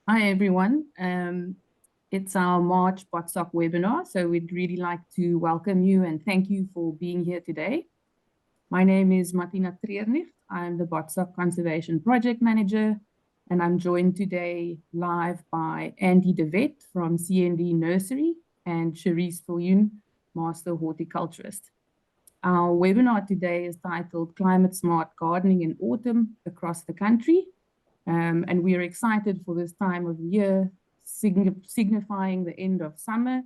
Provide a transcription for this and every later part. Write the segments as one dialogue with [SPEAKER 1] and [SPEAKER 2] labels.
[SPEAKER 1] Hi, everyone. It's our March BotSoc webinar, so we'd really like to welcome you and thank you for being here today. My name is Martina Treernicht. I'm the BotSoc Conservation Project Manager, and I'm joined today live by Andy de Wet from CND Nursery and Cherise Viljoen, Master Horticulturist. Our webinar today is titled Climate Smart Gardening in Autumn Across the Country. And we are excited for this time of year, signifying the end of summer.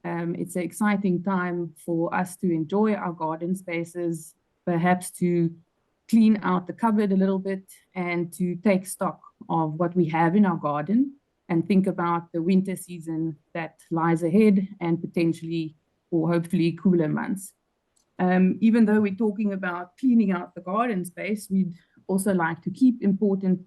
[SPEAKER 1] It's an exciting time for us to enjoy our garden spaces, perhaps to clean out the cupboard a little bit and to take stock of what we have in our garden and think about the winter season that lies ahead and potentially or hopefully cooler months. Even though we're talking about cleaning out the garden space, we'd also like to keep important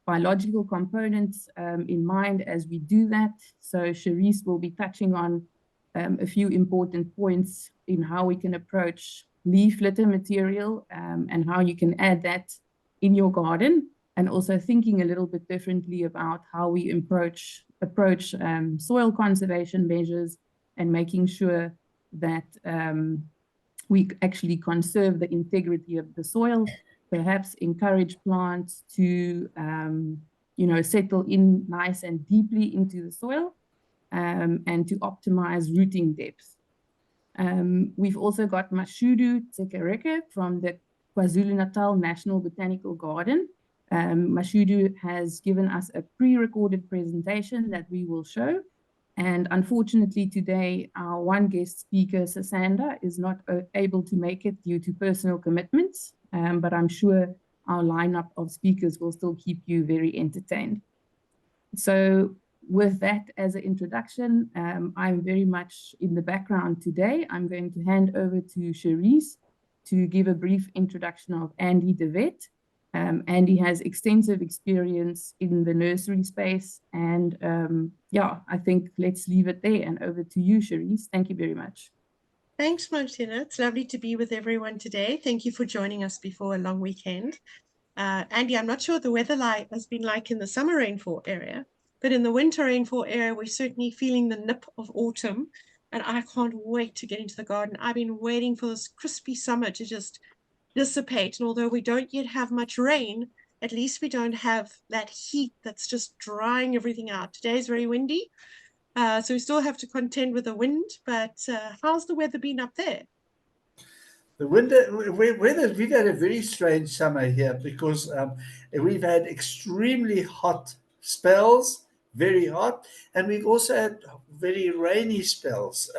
[SPEAKER 1] biological components in mind as we do that. So Cherise will be touching on a few important points in how we can approach leaf litter material and how you can add that in your garden, and also thinking a little bit differently about how we approach soil conservation measures and making sure that we actually conserve the integrity of the soil, perhaps encourage plants to, settle in nice and deeply into the soil and to optimize rooting depth. We've also got Mashudu Tshitereke from the KwaZulu-Natal National Botanical Garden. Mashudu has given us a pre-recorded presentation that we will show. And unfortunately today, our one guest speaker, Sisanda, is not able to make it due to personal commitments, but I'm sure our lineup of speakers will still keep you very entertained. So with that as an introduction, I'm very much in the background today. I'm going to hand over to Cherise to give a brief introduction of Andy de Wet. Andy has extensive experience in the nursery space. And I think let's leave it there and over to you, Cherise. Thank you very much.
[SPEAKER 2] Thanks, Martina. It's lovely to be with everyone today. Thank you for joining us before a long weekend. Andy, I'm not sure what the weather has been like in the summer rainfall area, but in the winter rainfall area, we're certainly feeling the nip of autumn. And I can't wait to get into the garden. I've been waiting for this crispy summer to just dissipate. And although we don't yet have much rain, at least we don't have that heat that's just drying everything out. Today is very windy, so we still have to contend with the wind. But how's the weather been up there?
[SPEAKER 3] The weather, we've had a very strange summer here because we've had extremely hot spells, very hot, and we've also had very rainy spells.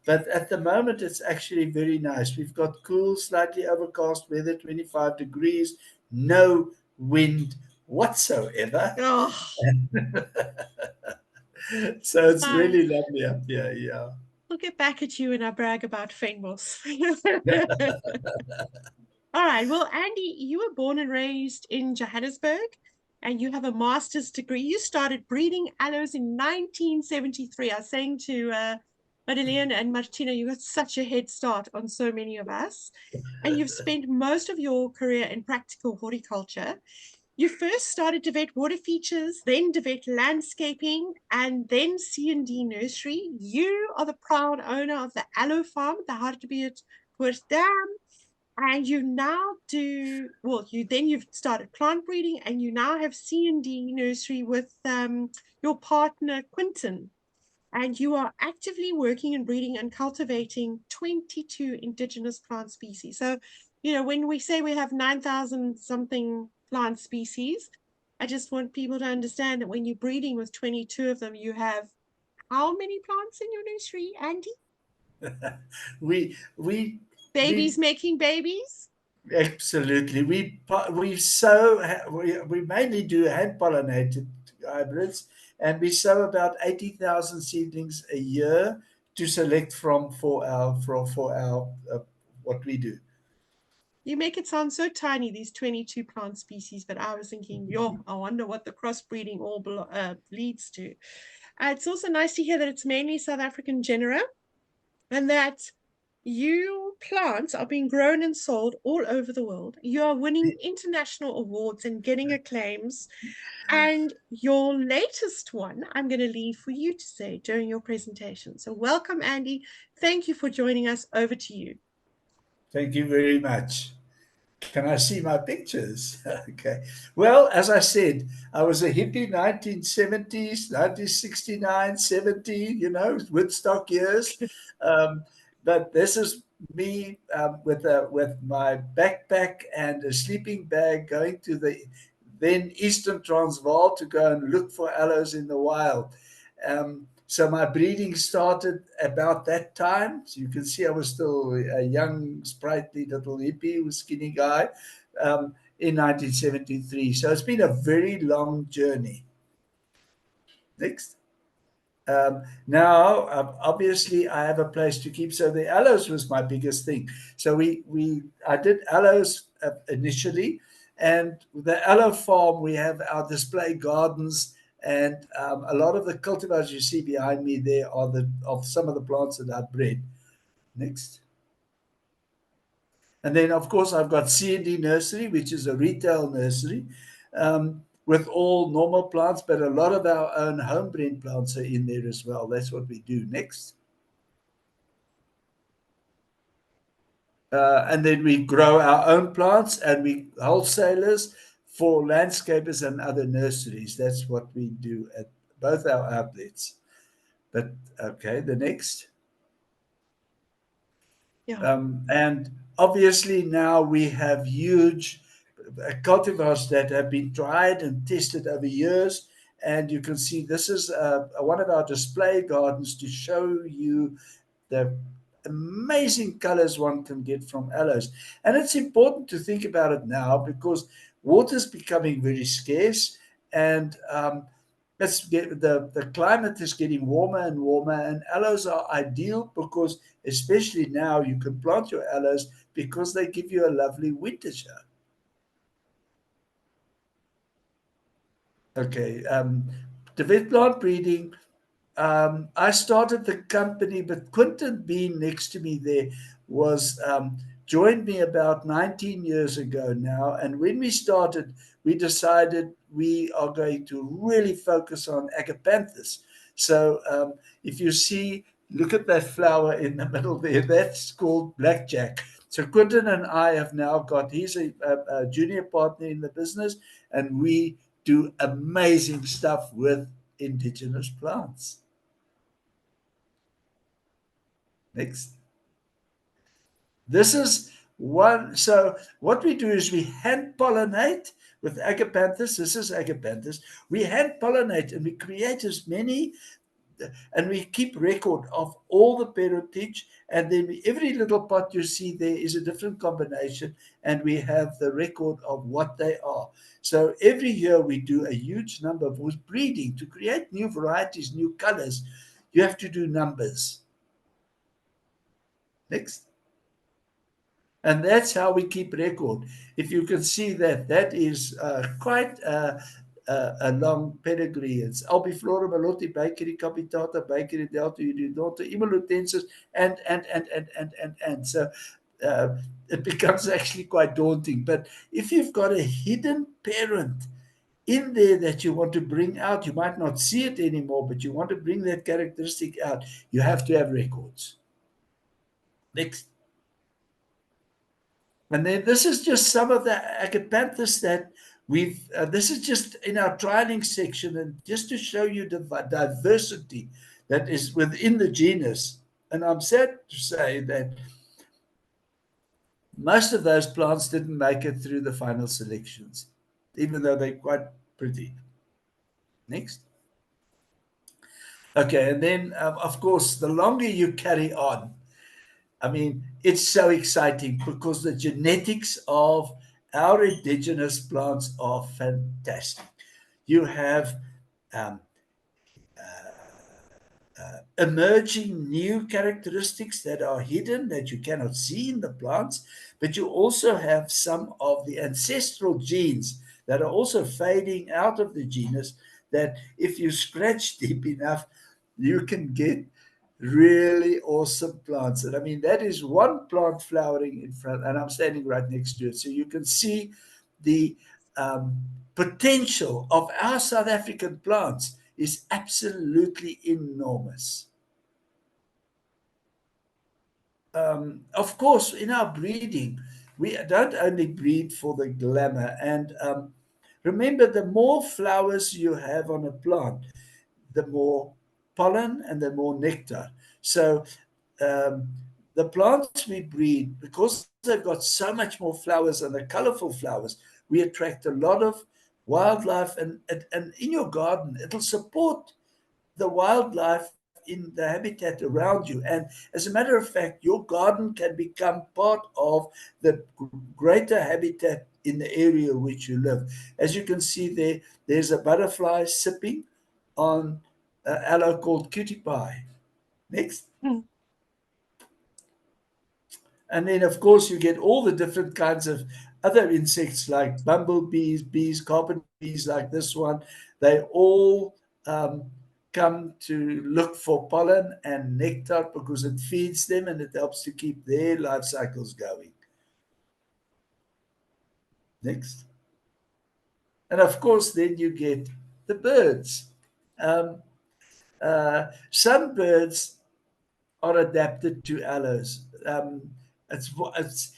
[SPEAKER 3] But at the moment, it's actually very nice. We've got cool, slightly overcast weather, 25 degrees, no wind whatsoever.
[SPEAKER 2] Oh.
[SPEAKER 3] So it's really lovely up here, yeah.
[SPEAKER 2] We'll get back at you when I brag about Fynbos. All right. Well, Andy, you were born and raised in Johannesburg, and you have a master's degree. You started breeding aloes in 1973. I was saying to Madeleine and Martina, you got such a head start on so many of us. And you've spent most of your career in practical horticulture. You first started de Wet water features, then de Wet landscaping, and then C&D nursery. You are the proud owner of the Aloe Farm, the Hartbeespoort Dam, and you now do, well, you've started plant breeding, and you now have C&D nursery with your partner, Quinton. And you are actively working and breeding and cultivating 22 indigenous plant species. So, when we say we have 9,000 something plant species, I just want people to understand that when you're breeding with 22 of them, you have how many plants in your nursery, Andy?
[SPEAKER 3] we
[SPEAKER 2] Babies making babies?
[SPEAKER 3] Absolutely. We mainly do hand pollinated hybrids, and we sow about 80,000 seedlings a year to select from for our what we do.
[SPEAKER 2] You make it sound so tiny, these 22 plant species, but I was thinking, I wonder what the crossbreeding all leads to. It's also nice to hear that it's mainly South African genera, and that Your plants are being grown and sold all over the world. You are winning international awards and getting acclaims. And your latest one, I'm going to leave for you to say during your presentation. So welcome, Andy. Thank you for joining us. Over to you.
[SPEAKER 3] Thank you very much. Can I see my pictures? Okay. Well, as I said, I was a hippie 1970s, 1969, 70, Woodstock years. Um, but this is me with my backpack and a sleeping bag going to the then Eastern Transvaal to go and look for aloes in the wild. So my breeding started about that time. So you can see I was still a young, sprightly little hippie, skinny guy in 1973. So it's been a very long journey. Next. Now, obviously, I have a place to keep. So the aloes was my biggest thing. So I did aloes initially, and the Aloe Farm, we have our display gardens, and a lot of the cultivars you see behind me there are of some of the plants that I bred. Next. And then, of course, I've got C&D Nursery, which is a retail nursery with all normal plants, but a lot of our own home-bred plants are in there as well. That's what we do. Next. And then we grow our own plants, and we wholesalers for landscapers and other nurseries. That's what we do at both our outlets. But okay, the next.
[SPEAKER 2] Yeah.
[SPEAKER 3] And obviously now we have huge cultivars that have been tried and tested over years. And you can see this is one of our display gardens to show you the amazing colors one can get from aloes. And it's important to think about it now because water is becoming very scarce, and the climate is getting warmer and warmer, and aloes are ideal because, especially now, you can plant your aloes because they give you a lovely winter show. Okay, the wet plant breeding. I started the company, but Quinton being next to me there was joined me about 19 years ago now. And when we started, we decided we are going to really focus on agapanthus. So if you see, look at that flower in the middle there, that's called blackjack. So Quinton and I have now got, he's a junior partner in the business, and we do amazing stuff with indigenous plants. Next. This is one. So what we do is we hand pollinate with agapanthus. This is agapanthus. We hand pollinate and we create as many, and we keep record of all the parentage. And then every little pot you see there is a different combination, and we have the record of what they are. So every year we do a huge number of breeding to create new varieties, new colors. You have to do numbers. Next. And that's how we keep record. If you can see that, that is quite a long pedigree. It's Albiflora, Malotti, Bakery, Capitata, Bakery, Delta, Udidota, Imalutensis, and. So it becomes actually quite daunting. But if you've got a hidden parent in there that you want to bring out, you might not see it anymore, but you want to bring that characteristic out, you have to have records. Next. And then this is just some of the agapanthus that we've, this is just in our trialing section, and just to show you the diversity that is within the genus. And I'm sad to say that most of those plants didn't make it through the final selections, even though they're quite pretty. Next. Okay, and then, of course, the longer you carry on, I mean, it's so exciting because the genetics of our indigenous plants are fantastic. You have um, emerging new characteristics that are hidden that you cannot see in the plants, but you also have some of the ancestral genes that are also fading out of the genus that if you scratch deep enough, you can get really awesome plants. And I mean, that is one plant flowering in front, and I'm standing right next to it. So you can see the potential of our South African plants is absolutely enormous. Of course, in our breeding, we don't only breed for the glamour. And remember, the more flowers you have on a plant, the more pollen and the more nectar. So um, the plants we breed, because they've got so much more flowers and the colorful flowers, we attract a lot of wildlife. And in your garden, it'll support the wildlife in the habitat around you. And as a matter of fact, your garden can become part of the greater habitat in the area which you live. As you can see there, there's a butterfly sipping on aloe called cutie pie. Next.
[SPEAKER 2] Mm.
[SPEAKER 3] And then, of course, you get all the different kinds of other insects like bumblebees, bees, carpet bees, like this one. They all come to look for pollen and nectar because it feeds them and it helps to keep their life cycles going. Next. And of course, then you get the birds. Some birds are adapted to aloes. It's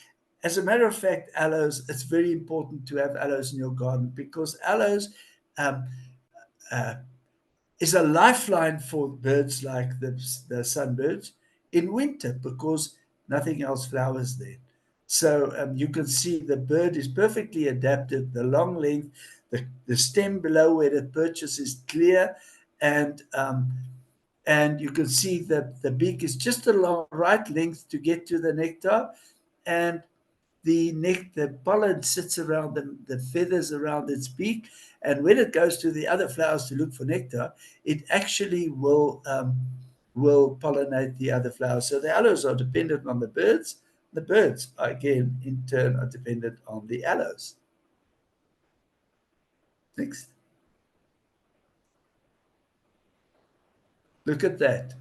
[SPEAKER 3] as a matter of fact, aloes. It's very important to have aloes in your garden because aloes um, uh, is a lifeline for birds like the sunbirds in winter because nothing else flowers there. So you can see the bird is perfectly adapted. The long length, the stem below where it perches is clear, and you can see that the beak is just the right length to get to the nectar, and the pollen sits around the feathers around its beak, and when it goes to the other flowers to look for nectar, it actually will pollinate the other flowers. So the aloes are dependent on the birds. The birds, again, in turn, are dependent on the aloes. Next. Look at that.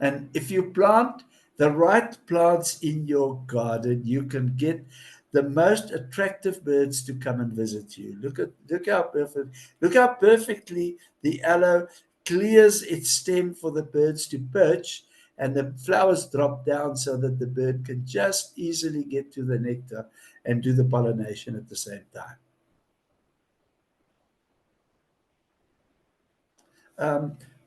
[SPEAKER 3] And if you plant the right plants in your garden, you can get the most attractive birds to come and visit you. Look how perfectly the aloe clears its stem for the birds to perch, and the flowers drop down so that the bird can just easily get to the nectar and do the pollination at the same time.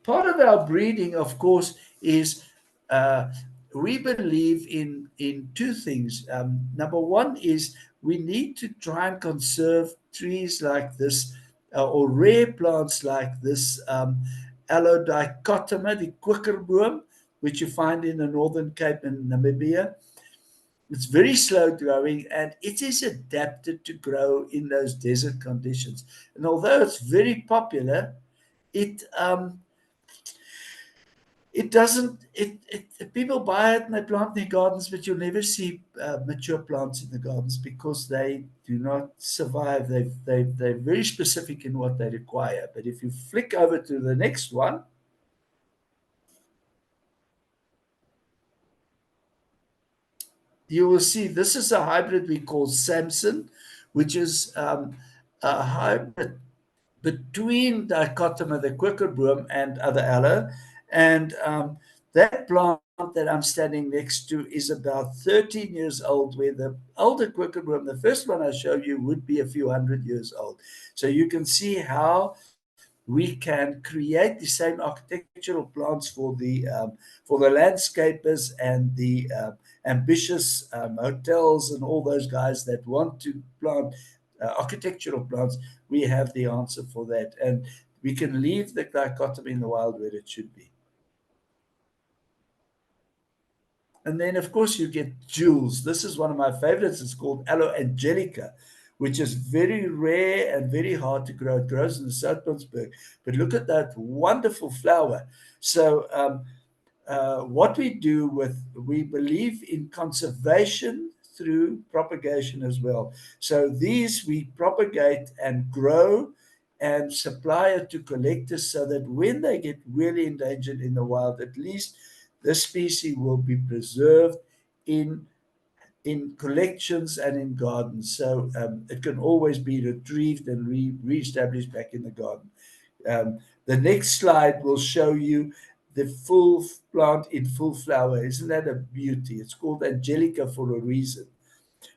[SPEAKER 3] Part of our breeding, of course, is we believe in two things. Number one is we need to try and conserve trees like this or rare plants like this Aloe dichotoma, the kwikkerboom, which you find in the Northern Cape and Namibia. It's very slow growing and it is adapted to grow in those desert conditions. And although it's very popular, it doesn't people buy it and they plant in their gardens, but you'll never see mature plants in the gardens because they do not survive. They're very specific in what they require. But if you flick over to the next one, you will see this is a hybrid we call Samson, which is a hybrid between dichotoma, the kwikkerboom, and other aloe. And that plant that I'm standing next to is about 13 years old, where the older kwikkerboom, the first one I show you, would be a few hundred years old. So you can see how we can create the same architectural plants for the landscapers and the ambitious hotels and all those guys that want to plant architectural plants. We have the answer for that, and we can leave the dichotomy in the wild where it should be. And then, of course, you get jewels. This is one of my favorites. It's called Aloe Angelica, which is very rare and very hard to grow. It grows in the Pietermaritzburg. But look at that wonderful flower. So what we do we believe in conservation through propagation as well. So these we propagate and grow and supply it to collectors so that when they get really endangered in the wild, at least this species will be preserved in collections and in gardens. So it can always be retrieved and re-established back in the garden. The next slide will show you the full plant in full flower. Isn't that a beauty? It's called Angelica for a reason.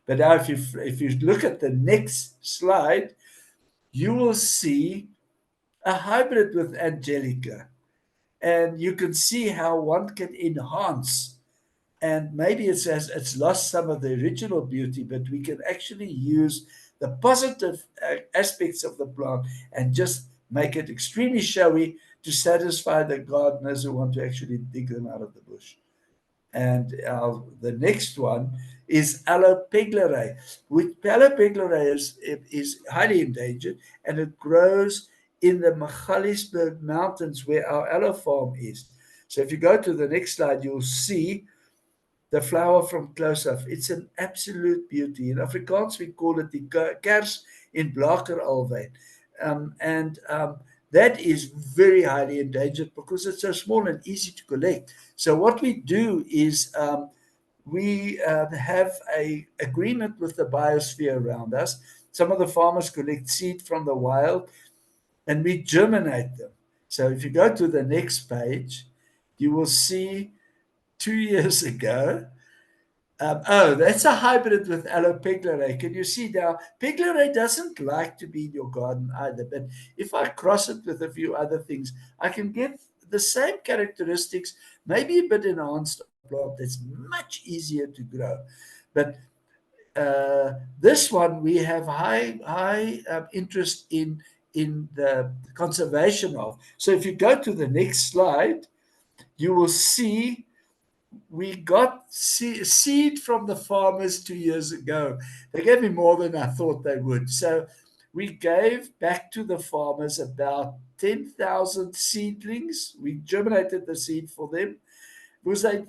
[SPEAKER 3] But now if you look at the next slide, you will see a hybrid with Angelica. And you can see how one can enhance. And maybe it's lost some of the original beauty, but we can actually use the positive aspects of the plant and just make it extremely showy to satisfy the gardeners who want to actually dig them out of the bush. And the next one is Aloe Farm, which Aloe Farm is highly endangered, and it grows in the Municipality mountains where our Aloe Farm is. So if you go to the next slide, you'll see the flower from close up. It's an absolute beauty. In Afrikaans, we call it the kers in blaker alwyn. That is very highly endangered because it's so small and easy to collect. So what we do is we have an agreement with the biosphere around us. Some of the farmers collect seed from the wild and we germinate them. So if you go to the next page, you will see 2 years ago. That's a hybrid with Aloe Farm. Can you see now? Farm doesn't like to be in your garden either, but if I cross it with a few other things, I can get the same characteristics, maybe a bit enhanced plant that's much easier to grow. But this one we have high interest in the conservation of. So if you go to the next slide, you will see we got seed from the farmers 2 years ago. They gave me more than I thought they would. So we gave back to the farmers about 10,000 seedlings. We germinated the seed for them because they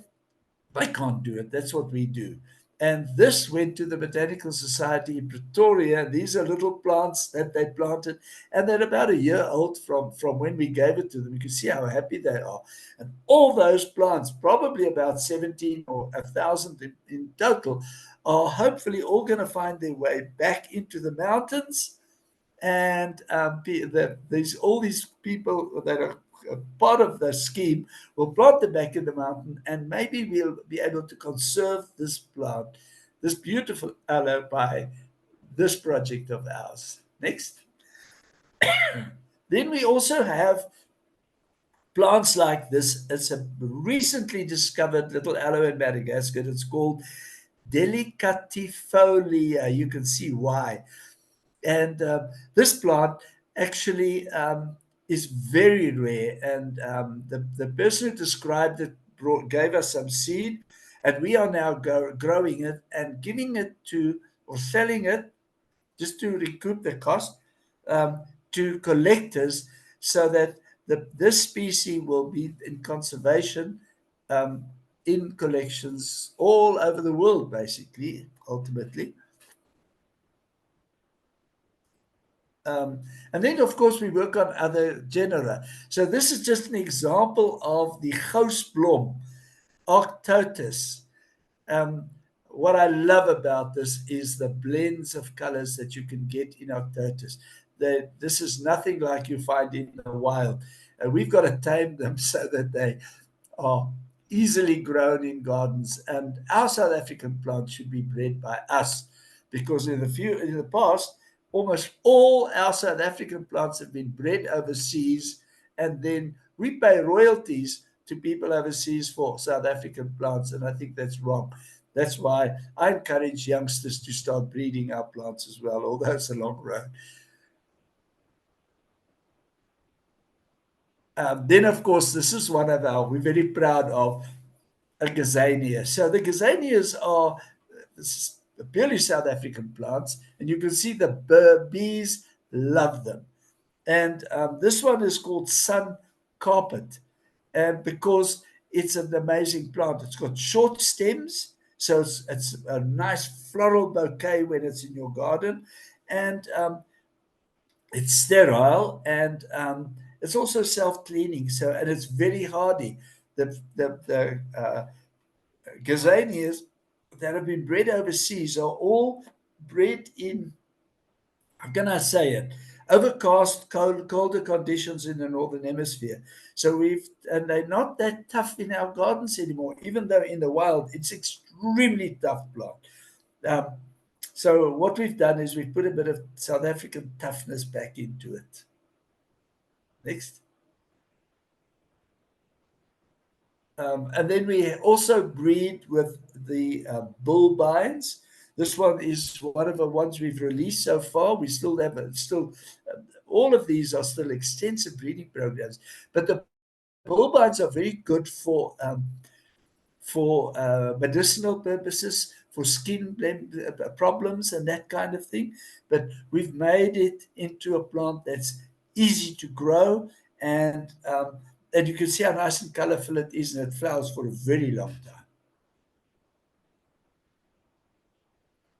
[SPEAKER 3] can't do it. That's what we do. And this went to the Botanical Society in Pretoria. These are little plants that they planted, and they're about a year old from when we gave it to them. You can see how happy they are. And all those plants, probably about 17 or 1,000 in total, are hopefully all going to find their way back into the mountains. And all these people that are part of the scheme will plant them back in the mountain, and maybe we'll be able to conserve this plant, this beautiful aloe, by this project of ours. Next. Then we also have plants like this. It's a recently discovered little aloe in Madagascar. It's called Delicatifolia. You can see why. And this plant actually is very rare. And the person who described it gave us some seed, and we are now growing it and giving it to, or selling it, just to recoup the cost, to collectors, so that this species will be in conservation in collections all over the world, basically, ultimately. And then, of course, we work on other genera. So this is just an example of the Gousblom, Arctotis. What I love about this is the blends of colors that you can get in Arctotis. This is nothing like you find in the wild. We've got to tame them so that they are easily grown in gardens. And our South African plants should be bred by us, because in the past, almost all our South African plants have been bred overseas, and then we pay royalties to people overseas for South African plants, and I think that's wrong. That's why I encourage youngsters to start breeding our plants as well, although it's a long road. Then, of course, this is one of we're very proud of, a gazania. So the gazanias are purely South African plants, and you can see the bees love them. And this one is called Sun Carpet, and because it's an amazing plant. It's got short stems, so it's a nice floral bouquet when it's in your garden, and it's sterile, and it's also self-cleaning. So, and it's very hardy. the gazanias that have been bred overseas are all bred in, how can I say it, overcast, colder conditions in the northern hemisphere. So and they're not that tough in our gardens anymore, even though in the wild it's extremely tough plant. So what we've done is we've put a bit of South African toughness back into it. Next. And then we also breed with the bull bines. This one is one of the ones we've released so far. We still have all of these are still extensive breeding programs, but the bull bines are very good for medicinal purposes, for skin problems and that kind of thing. But we've made it into a plant that's easy to grow, and you can see how nice and colorful it is, and it flowers for a very long time.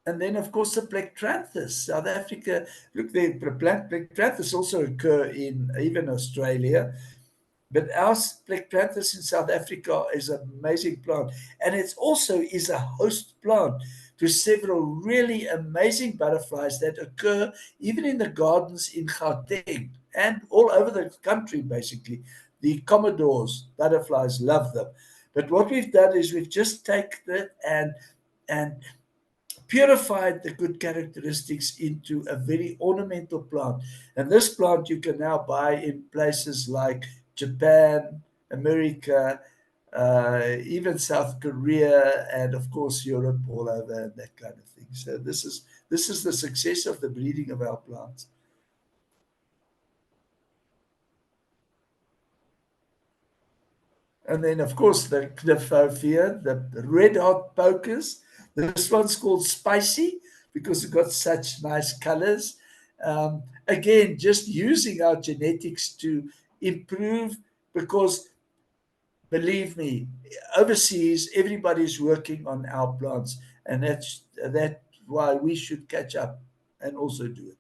[SPEAKER 3] And then, of course, the Plectranthus. South Africa, look, the Plectranthus also occur in even Australia. But our Plectranthus in South Africa is an amazing plant. And it also is a host plant to several really amazing butterflies that occur even in the gardens in Gauteng and all over the country, basically. The Commodores, butterflies, love them. But what we've done is we've just taken it and purified the good characteristics into a very ornamental plant. And this plant you can now buy in places like Japan, America, even South Korea, and of course Europe, all over, and that kind of thing. So this is the success of the breeding of our plants. And then, of course, the Kniphofia, the red hot pokers. This one's called Spicy because it's got such nice colors. Again, just using our genetics to improve, because believe me, overseas, everybody's working on our plants, and that's why we should catch up and also do it.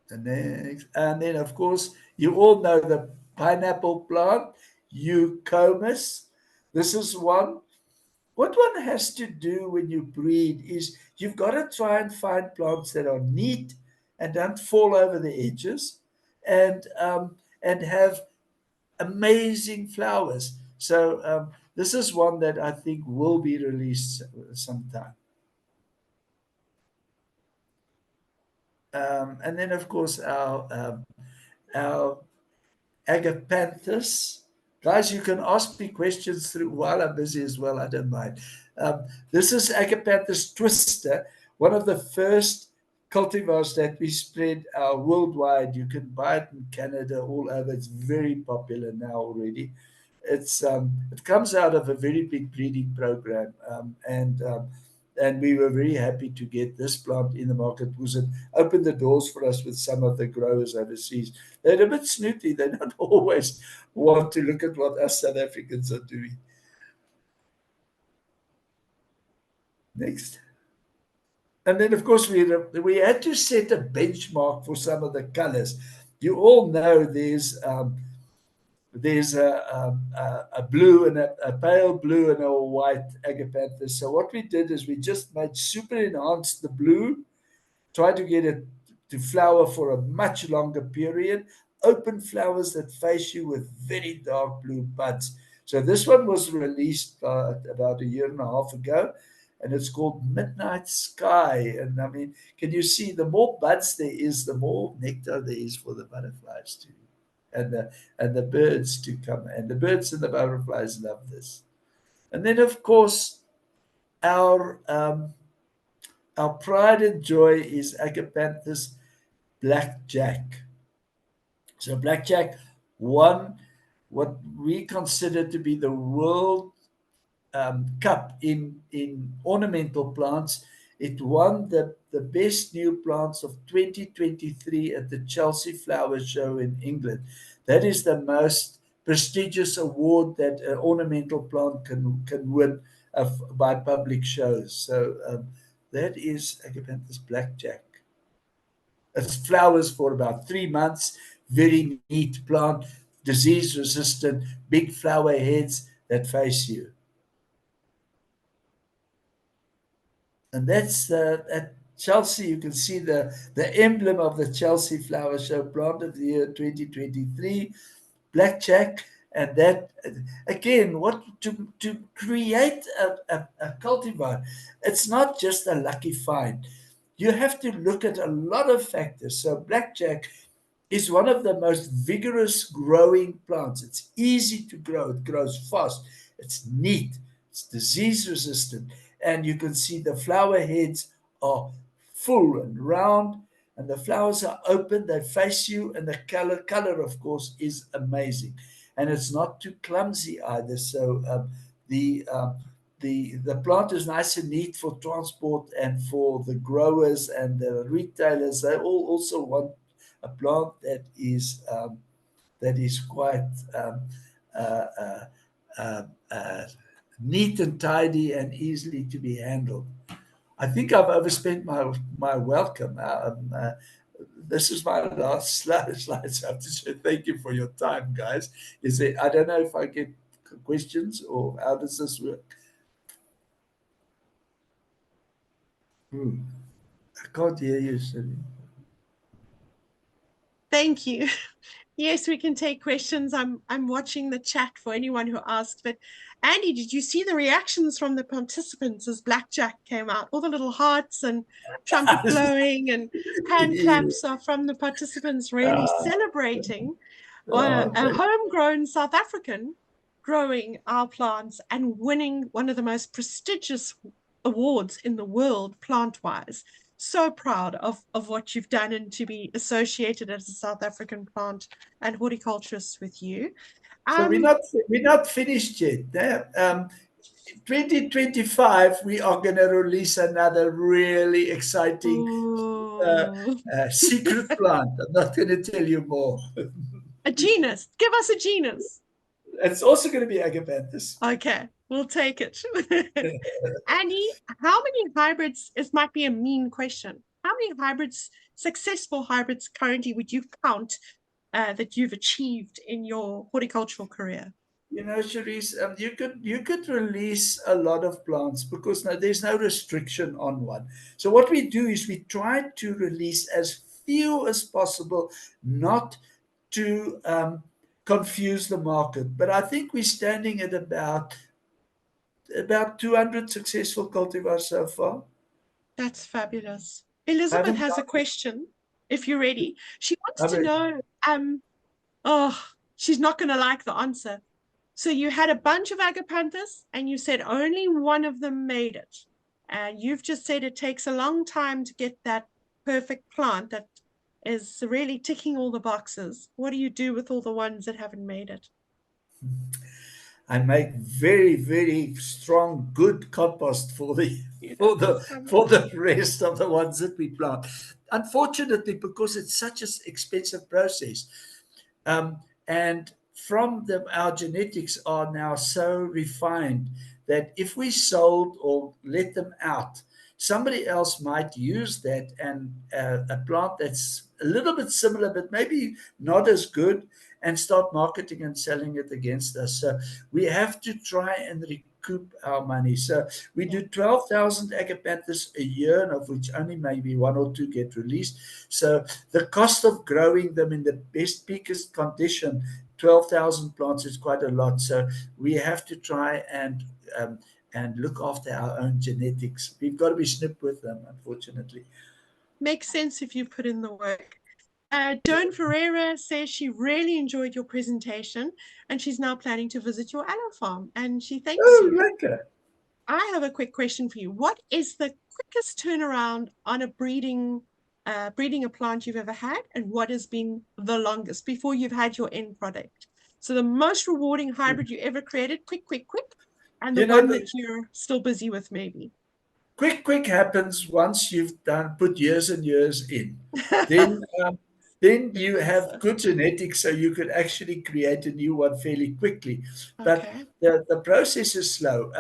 [SPEAKER 3] And then, of course, you all know the pineapple plant, Eucomus. This is one. What one has to do when you breed is you've got to try and find plants that are neat and don't fall over the edges, and have amazing flowers. So this is one that I think will be released sometime. And then, of course, our Agapanthus. Guys, you can ask me questions through while I'm busy as well. I don't mind. This is Agapanthus twister, one of the first cultivars that we spread worldwide. You can buy it in Canada, all over. It's very popular now already. It comes out of a very big breeding program, and we were very happy to get this plant in the market because it opened the doors for us with some of the growers overseas. They're a bit snooty. They don't always want to look at what us South Africans are doing. Next. And then, of course, we had to set a benchmark for some of the colors. You all know there's a blue and a pale blue and a white Agapanthus. So what we did is we just super enhanced the blue, tried to get it to flower for a much longer period, open flowers that face you with very dark blue buds. So this one was released about a year and a half ago, and it's called Midnight Sky. And I mean, can you see, the more buds there is, the more nectar there is for the butterflies too. And the birds to come, and the birds and the butterflies love this. And then, of course, our pride and joy is Agapanthus blackjack. So blackjack won what we consider to be the World Cup in ornamental plants. It won the best new plants of 2023 at the Chelsea Flower Show in England. That is the most prestigious award that an ornamental plant can win by public shows. So that is Agapanthus blackjack. It flowers for about 3 months, very neat plant, disease resistant, big flower heads that face you. And that's at Chelsea. You can see the emblem of the Chelsea Flower Show, plant of the year 2023, blackjack. And that, again, what to create a cultivar, it's not just a lucky find. You have to look at a lot of factors. So blackjack is one of the most vigorous growing plants. It's easy to grow. It grows fast. It's neat. It's disease resistant. And you can see the flower heads are full and round, and the flowers are open. They face you, and the color, of course, is amazing. And it's not too clumsy either. So the plant is nice and neat for transport, and for the growers and the retailers. They all also want a plant that is quite uh, uh, uh, uh, neat and tidy and easily to be handled. I think I've overspent my welcome. This is my last slide. So I have to say thank you for your time, guys. I don't know if I get questions, or how does this work? I can't hear you, Celine.
[SPEAKER 2] Thank you. Yes, we can take questions. I'm watching the chat for anyone who asks. But Andy, did you see the reactions from the participants as blackjack came out? All the little hearts and trumpet blowing and hand claps are from the participants really celebrating a homegrown South African growing our plants and winning one of the most prestigious awards in the world plant-wise. So proud of what you've done, and to be associated as a South African plant and horticulturist with you.
[SPEAKER 3] So we're not finished yet. 2025, we are going to release another really exciting secret plant. I'm not going to tell you more.
[SPEAKER 2] A genus. Give us a genus.
[SPEAKER 3] It's also going to be agapanthus.
[SPEAKER 2] Okay, we'll take it. Annie, how many hybrids, this might be a mean question, how many hybrids, successful hybrids currently would you count that you've achieved in your horticultural career?
[SPEAKER 3] You know, Cherise, you could release a lot of plants because there's no restriction on one. So what we do is we try to release as few as possible, not to confuse the market. But I think we're standing at about 200 successful cultivars so far.
[SPEAKER 2] That's fabulous. Elizabeth has a question, if you're ready. She wants to know, she's not going to like the answer. So you had a bunch of agapanthus and you said only one of them made it. And you've just said it takes a long time to get that perfect plant that is really ticking all the boxes. What do you do with all the ones that haven't made it?
[SPEAKER 3] I make very, very strong, good compost for the rest of the ones that we plant. Unfortunately, because it's such an expensive process, and our genetics are now so refined that if we sold or let them out, somebody else might use that, and a plant that's a little bit similar but maybe not as good, and start marketing and selling it against us. So we have to try and recoup our money. So we do 12,000 agapanthus a year, and of which only maybe 1 or 2 get released. So the cost of growing them in the best, peakest condition, 12,000 plants, is quite a lot. So we have to try and look after our own genetics. We've got to be snipped with them, unfortunately.
[SPEAKER 2] Makes sense if you put in the work. Dawn Ferreira says she really enjoyed your presentation and she's now planning to visit your Aloe Farm, and she thanks you.
[SPEAKER 3] Okay.
[SPEAKER 2] I have a quick question for you. What is the quickest turnaround on a breeding a plant you've ever had, and what has been the longest before you've had your end product? So the most rewarding hybrid you ever created, quick, and the one that you're still busy with maybe.
[SPEAKER 3] Quick happens once you've put years and years in. Then you have good genetics, so you could actually create a new one fairly quickly. But the process is slow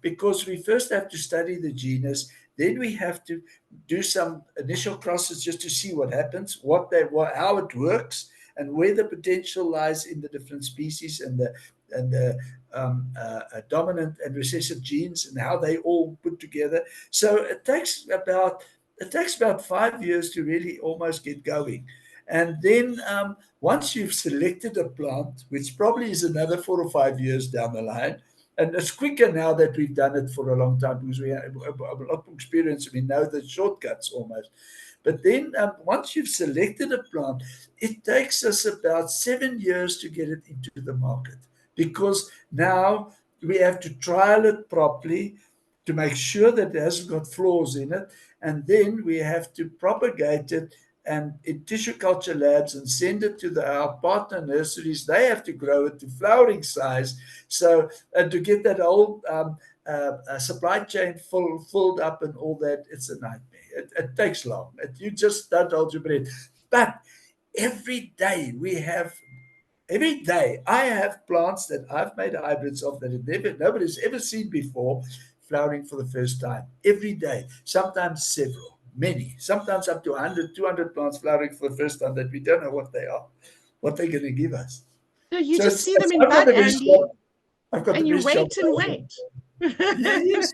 [SPEAKER 3] because we first have to study the genus. Then we have to do some initial crosses just to see what happens, how it works, and where the potential lies in the different species and the dominant and recessive genes and how they all put together. So it takes about 5 years to really almost get going. And then once you've selected a plant, which probably is another 4 or 5 years down the line, and it's quicker now that we've done it for a long time because we have a lot of experience. We know the shortcuts almost. But then once you've selected a plant, it takes us about 7 years to get it into the market, because now we have to trial it properly to make sure that it hasn't got flaws in it. And then we have to propagate it and in tissue culture labs and send it to our partner nurseries. They have to grow it to flowering size. So to get that whole supply chain filled up and all that, it's a nightmare. It takes long. You just don't hold your breath. But every day I have plants that I've made hybrids of that nobody's ever seen before, flowering for the first time. Every day, sometimes several, many, sometimes up to 100, 200 plants flowering for the first time that we don't know what they are, what they're going to give us.
[SPEAKER 2] So you just see them in bud, Andy, and you wait and wait.
[SPEAKER 3] Yes.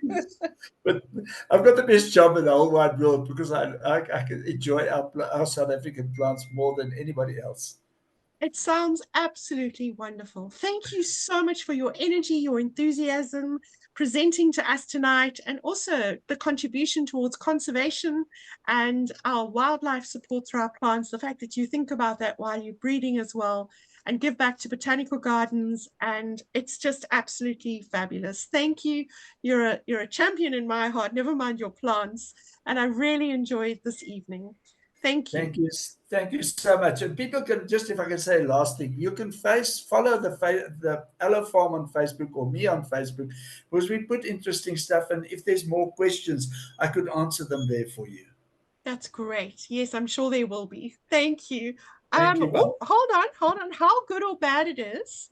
[SPEAKER 3] But I've got the best job in the whole wide world because I can enjoy our South African plants more than anybody else.
[SPEAKER 2] It sounds absolutely wonderful. Thank you so much for your energy, your enthusiasm, presenting to us tonight, and also the contribution towards conservation and our wildlife support through our plants. The fact that you think about that while you're breeding as well, and give back to botanical gardens, and it's just absolutely fabulous. Thank you. You're a champion in my heart, never mind your plants, and I really enjoyed this evening. Thank you.
[SPEAKER 3] Thank you so much. And people can just, if I can say last thing, you can follow the Aloe Farm on Facebook or me on Facebook, because we put interesting stuff. And if there's more questions, I could answer them there for you.
[SPEAKER 2] That's great. Yes, I'm sure there will be. Thank you.
[SPEAKER 3] Thank you.
[SPEAKER 2] Oh, hold on. How good or bad it is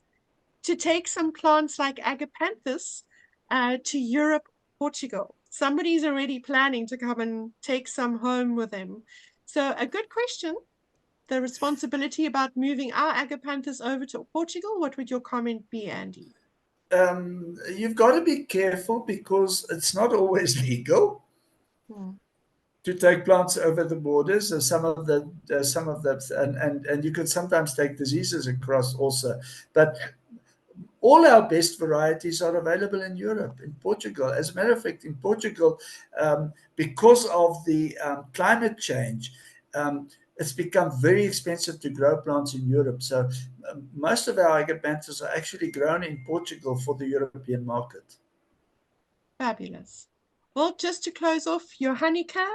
[SPEAKER 2] to take some plants like agapanthus to Europe, Portugal. Somebody's already planning to come and take some home with them. So a good question. The responsibility about moving our agapanthus over to Portugal. What would your comment be, Andy?
[SPEAKER 3] You've got to be careful because it's not always legal to take plants over the borders. Some of the and you can sometimes take diseases across also. But all our best varieties are available in Europe, in Portugal. As a matter of fact, in Portugal, because of the climate change, it's become very expensive to grow plants in Europe. So most of our agapanthus are actually grown in Portugal for the European market.
[SPEAKER 2] Fabulous. Well, just to close off, Johannika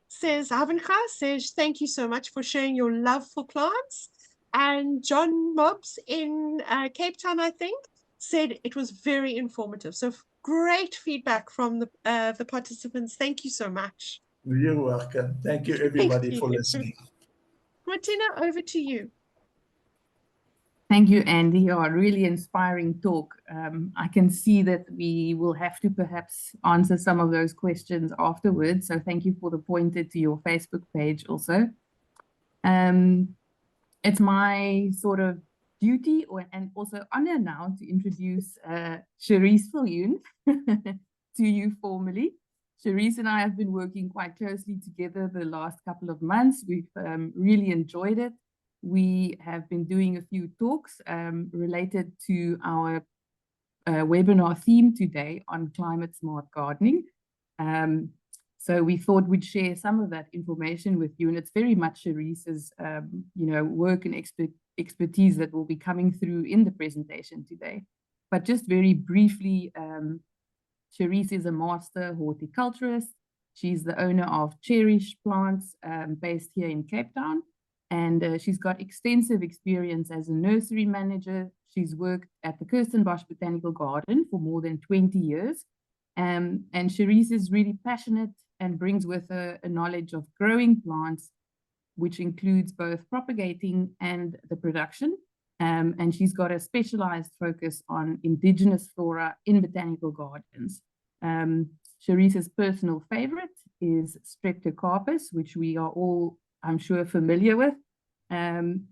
[SPEAKER 2] says, thank you so much for sharing your love for plants. And John Mobbs in Cape Town, I think, said it was very informative. So great feedback from the participants. Thank you so much.
[SPEAKER 3] You're welcome. Thank you, everybody, for listening.
[SPEAKER 2] Martina, over to you.
[SPEAKER 1] Thank you, Andy. A really inspiring talk. I can see that we will have to perhaps answer some of those questions afterwards. So thank you for the pointer to your Facebook page also. It's my sort of duty and also honor now to introduce Cherise Viljoen to you formally. Cherise and I have been working quite closely together the last couple of months. We've really enjoyed it. We have been doing a few talks related to our webinar theme today on climate smart gardening. So we thought we'd share some of that information with you, and it's very much Cherise's work and expertise that will be coming through in the presentation today. But just very briefly, Cherise is a master horticulturist. She's the owner of Cherish Plants based here in Cape Town. And she's got extensive experience as a nursery manager. She's worked at the Kirstenbosch Botanical Garden for more than 20 years. And Cherise is really passionate and brings with her a knowledge of growing plants, which includes both propagating and the production. And she's got a specialized focus on indigenous flora in botanical gardens. Cherise's personal favorite is Streptocarpus, which we are all, I'm sure, familiar with. And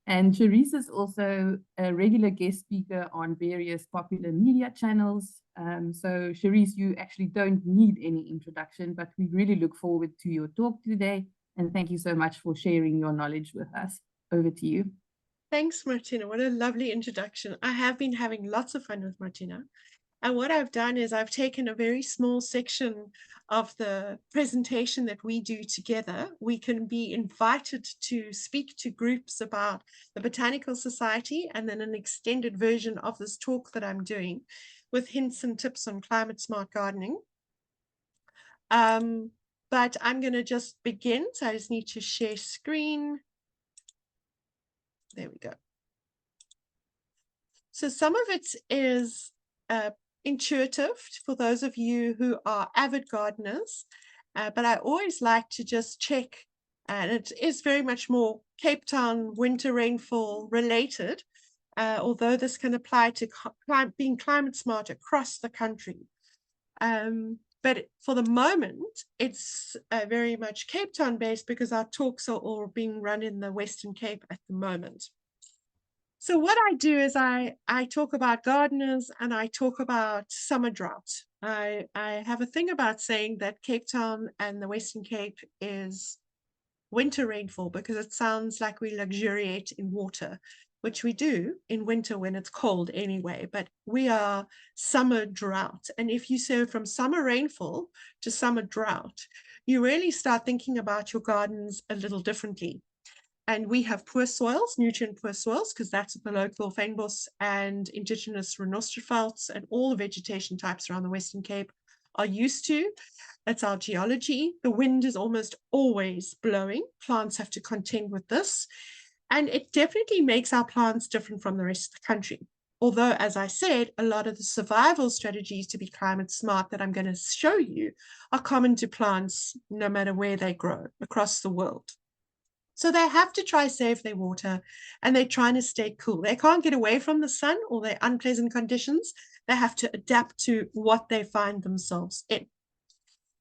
[SPEAKER 1] And Cherise is also a regular guest speaker on various popular media channels. So Cherise, you actually don't need any introduction, but we really look forward to your talk today. And thank you so much for sharing your knowledge with us. Over to you.
[SPEAKER 2] Thanks, Martina. What a lovely introduction. I have been having lots of fun with Martina. And what I've done is I've taken a very small section of the presentation that we do together. We can be invited to speak to groups about the Botanical Society, and then an extended version of this talk that I'm doing with hints and tips on climate smart gardening. But I'm going to just begin. So I just need to share screen. There we go. So some of it is intuitive for those of you who are avid gardeners, but I always like to just check, and it is very much more Cape Town winter rainfall related, although this can apply to being climate smart across the country. But for the moment, it's very much Cape Town based because our talks are all being run in the Western Cape at the moment. So what I do is I talk about gardeners and I talk about summer drought. I have a thing about saying that Cape Town and the Western Cape is winter rainfall because it sounds like we luxuriate in water, which we do in winter when it's cold anyway, but we are summer drought. And if you say from summer rainfall to summer drought, you really start thinking about your gardens a little differently. And we have poor soils, nutrient poor soils, because that's what the local fynbos and indigenous rhinoceros and all the vegetation types around the Western Cape are used to. That's our geology. The wind is almost always blowing. Plants have to contend with this. And it definitely makes our plants different from the rest of the country. Although, as I said, a lot of the survival strategies to be climate smart that I'm going to show you are common to plants no matter where they grow across the world. So they have to try save their water and they're trying to stay cool. They can't get away from the sun or their unpleasant conditions. They have to adapt to what they find themselves in.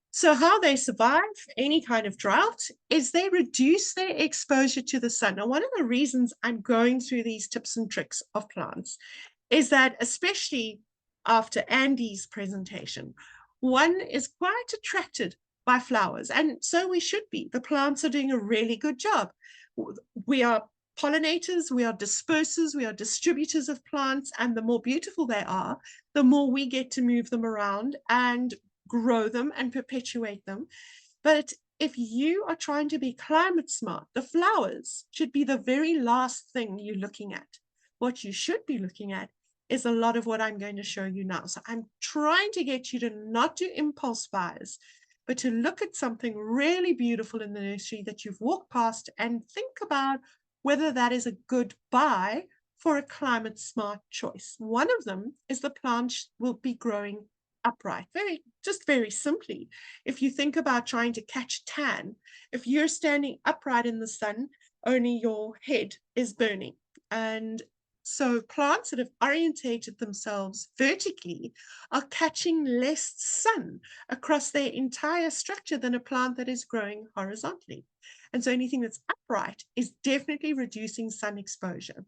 [SPEAKER 2] So how they survive any kind of drought is they reduce their exposure to the sun. Now, one of the reasons I'm going through these tips and tricks of plants is that, especially after Andy's presentation, one is quite attracted by flowers, and so we should be. The plants are doing a really good job. We are pollinators, we are dispersers, we are distributors of plants, and the more beautiful they are, the more we get to move them around and grow them and perpetuate them. But if you are trying to be climate smart, the flowers should be the very last thing you're looking at. What you should be looking at is a lot of what I'm going to show you now. So I'm trying to get you to not do impulse buys, but to look at something really beautiful in the nursery that you've walked past and think about whether that is a good buy for a climate smart choice. One of them is the plant will be growing upright, very simply. If you think about trying to catch tan, if you're standing upright in the sun, only your head is burning. And so plants that have orientated themselves vertically are catching less sun across their entire structure than a plant that is growing horizontally. And so anything that's upright is definitely reducing sun exposure.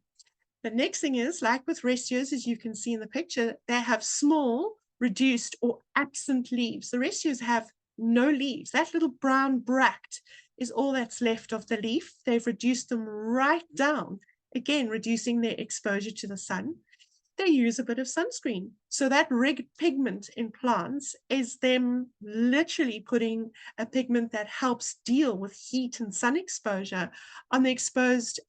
[SPEAKER 2] The next thing is, like with restios, as you can see in the picture, they have small, reduced or absent leaves. The restios have no leaves. That little brown bract is all that's left of the leaf. They've reduced them right down, again, reducing their exposure to the sun. They use a bit of sunscreen. So that red pigment in plants is them literally putting a pigment that helps deal with heat and sun exposure on the exposed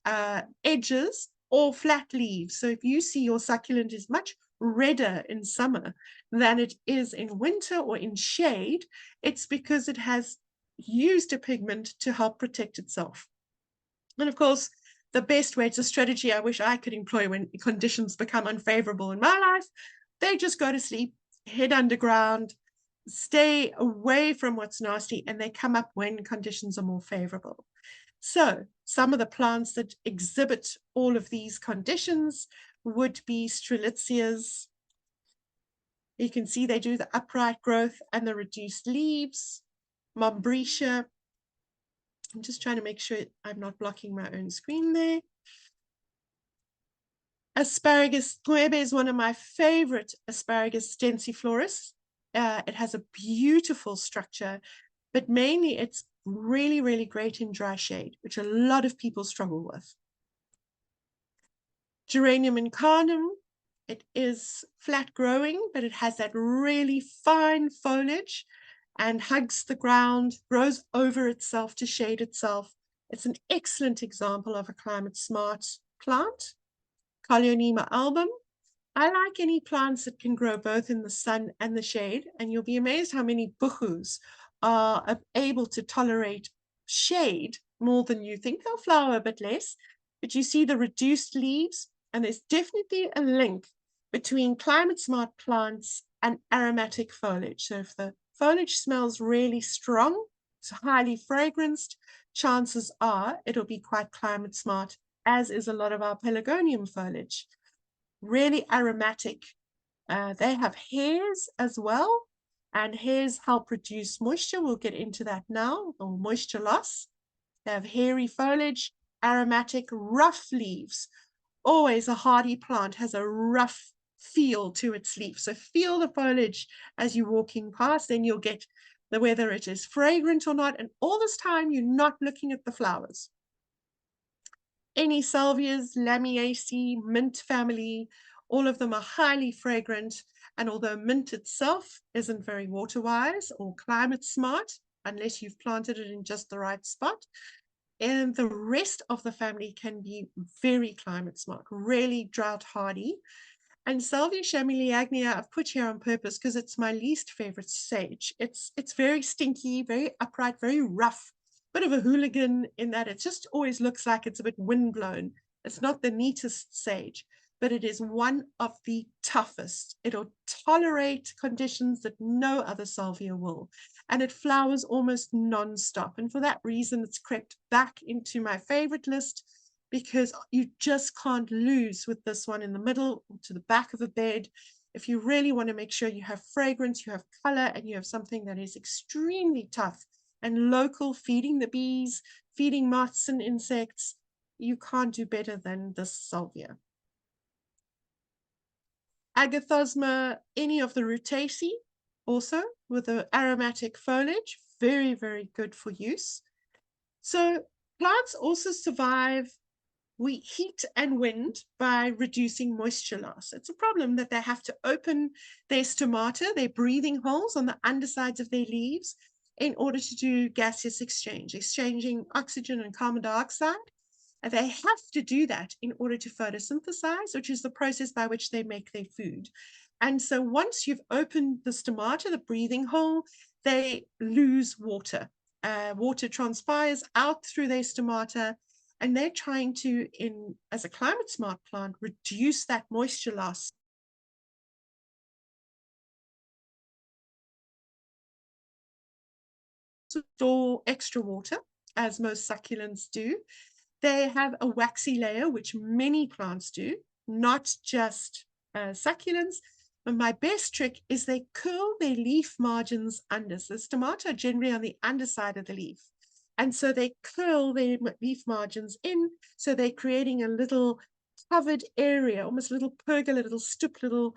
[SPEAKER 2] edges or flat leaves. So if you see your succulent is much redder in summer than it is in winter or in shade, it's because it has used a pigment to help protect itself. And of course, the best way, it's a strategy I wish I could employ when conditions become unfavorable in my life. They just go to sleep, head underground, stay away from what's nasty, and they come up when conditions are more favorable. So some of the plants that exhibit all of these conditions would be strelitzias. You can see they do the upright growth and the reduced leaves. Mombretia. I'm just trying to make sure I'm not blocking my own screen there. Asparagus Puebe is one of my favorite asparagus densiflorus. It has a beautiful structure, but mainly it's really, really great in dry shade, which a lot of people struggle with. Geranium incarnum, it is flat growing, but it has that really fine foliage and hugs the ground, grows over itself to shade itself. It's an excellent example of a climate smart plant. Collionema album. I like any plants that can grow both in the sun and the shade, and you'll be amazed how many buchus are able to tolerate shade more than you think. They'll flower a bit less, but you see the reduced leaves, and there's definitely a link between climate smart plants and aromatic foliage. So if the foliage smells really strong, it's highly fragranced, chances are it'll be quite climate smart, as is a lot of our pelargonium foliage. Really aromatic. They have hairs as well, and hairs help reduce moisture. We'll get into that now, or moisture loss. They have hairy foliage, aromatic, rough leaves. Always a hardy plant has a rough feel to its leaf. So feel the foliage as you're walking past, then you'll get whether it is fragrant or not. And all this time, you're not looking at the flowers. Any salvias, Lamiaceae, mint family, all of them are highly fragrant. And although mint itself isn't very water wise or climate smart, unless you've planted it in just the right spot, and the rest of the family can be very climate smart, really drought hardy. And Salvia chameleagnia I've put here on purpose because it's my least favorite sage. It's very stinky, very upright, very rough. Bit of a hooligan in that it just always looks like it's a bit windblown. It's not the neatest sage, but it is one of the toughest. It'll tolerate conditions that no other salvia will. And it flowers almost non-stop. And for that reason, it's crept back into my favorite list, because you just can't lose with this one in the middle or to the back of a bed. If you really want to make sure you have fragrance, you have color, and you have something that is extremely tough and local, feeding the bees, feeding moths and insects, you can't do better than this salvia. Agathosma, any of the Rutaceae, also with the aromatic foliage, very, very good for use. So plants also survive heat and wind by reducing moisture loss. It's a problem that they have to open their stomata, their breathing holes on the undersides of their leaves, in order to do gaseous exchange, exchanging oxygen and carbon dioxide. And they have to do that in order to photosynthesize, which is the process by which they make their food. And so once you've opened the stomata, the breathing hole, they lose water. Water transpires out through their stomata, and they're trying to, as a climate smart plant, reduce that moisture loss. Store extra water, as most succulents do. They have a waxy layer, which many plants do, not just succulents. But my best trick is they curl their leaf margins under. So the stomata are generally on the underside of the leaf. And so they curl their leaf margins in, so they're creating a little covered area, almost a little pergola, little stoop, little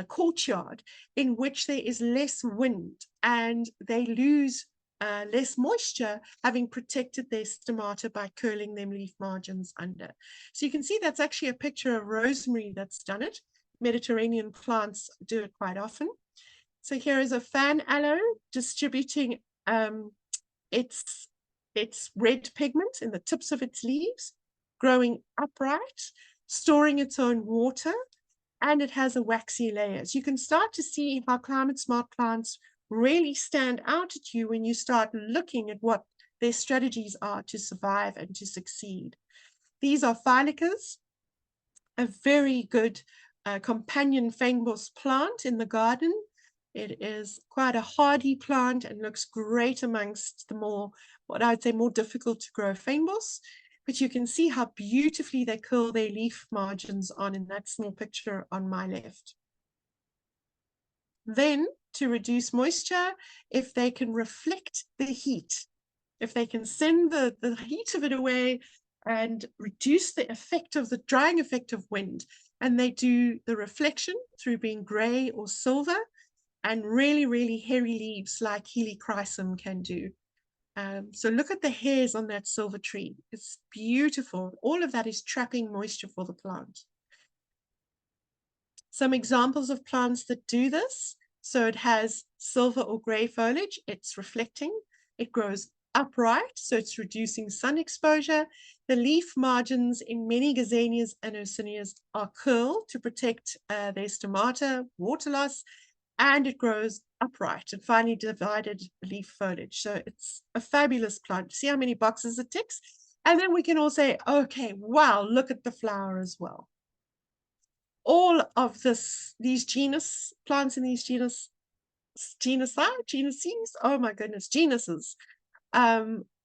[SPEAKER 2] courtyard, in which there is less wind, and they lose less moisture, having protected their stomata by curling them leaf margins under. So you can see that's actually a picture of rosemary that's done it. Mediterranean plants do it quite often. So here is a fan aloe distributing its red pigment in the tips of its leaves, growing upright, storing its own water, and it has a waxy layer. So you can start to see how climate smart plants really stand out at you when you start looking at what their strategies are to survive and to succeed. These are Phylicas, a very good companion fynbos plant in the garden. It is quite a hardy plant and looks great amongst the more, what I would say, more difficult to grow fynbos. But you can see how beautifully they curl their leaf margins on in that small picture on my left. Then, to reduce moisture, if they can reflect the heat, if they can send the heat of it away, and reduce the effect of the drying effect of wind. And they do the reflection through being gray or silver, and really, really hairy leaves like helichrysum can do. So look at the hairs on that silver tree. It's beautiful. All of that is trapping moisture for the plant. Some examples of plants that do this. So it has silver or gray foliage. It's reflecting. It grows upright, so it's reducing sun exposure. The leaf margins in many gazanias and ursinnias are curled to protect their stomata, water loss, and it grows upright and finely divided leaf foliage. So it's a fabulous plant. See how many boxes it ticks? And then we can all say, okay, wow, look at the flower as well. All of these genus plants in these genuses, oh my goodness, genuses,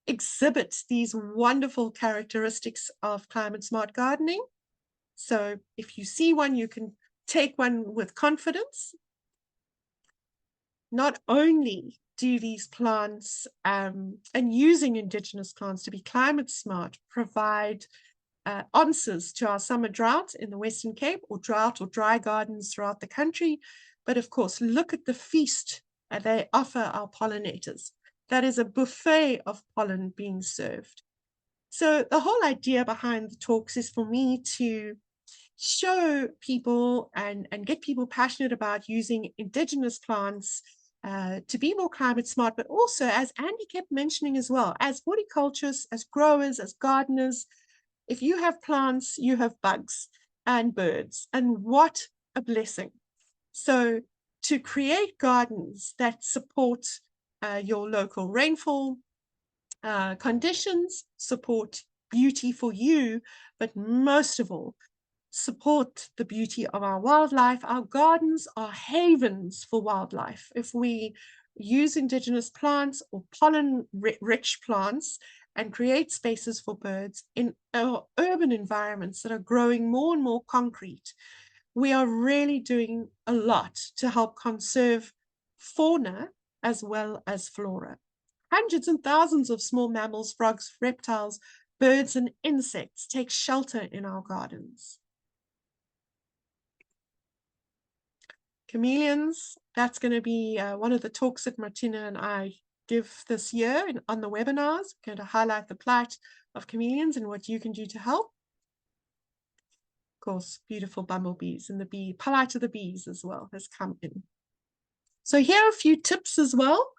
[SPEAKER 2] exhibit these wonderful characteristics of climate smart gardening. So if you see one, you can take one with confidence. Not only do these plants and using indigenous plants to be climate smart provide answers to our summer drought in the Western Cape, or drought or dry gardens throughout the country, but of course, look at the feast they offer our pollinators. That is a buffet of pollen being served. So the whole idea behind the talks is for me to show people and get people passionate about using indigenous plants to be more climate smart, but also, as Andy kept mentioning as well, as horticulturists, as growers, as gardeners, if you have plants, you have bugs and birds, and what a blessing. So to create gardens that support your local rainfall conditions, support beauty for you, but most of all, support the beauty of our wildlife. Our gardens are havens for wildlife. If we use indigenous plants or pollen-rich plants and create spaces for birds in our urban environments that are growing more and more concrete, we are really doing a lot to help conserve fauna as well as flora. Hundreds and thousands of small mammals, frogs, reptiles, birds, and insects take shelter in our gardens. Chameleons, that's going to be one of the talks that Martina and I give this year on the webinars. We're going to highlight the plight of chameleons and what you can do to help. Of course, beautiful bumblebees, and the plight of the bees as well has come in. So here are a few tips as well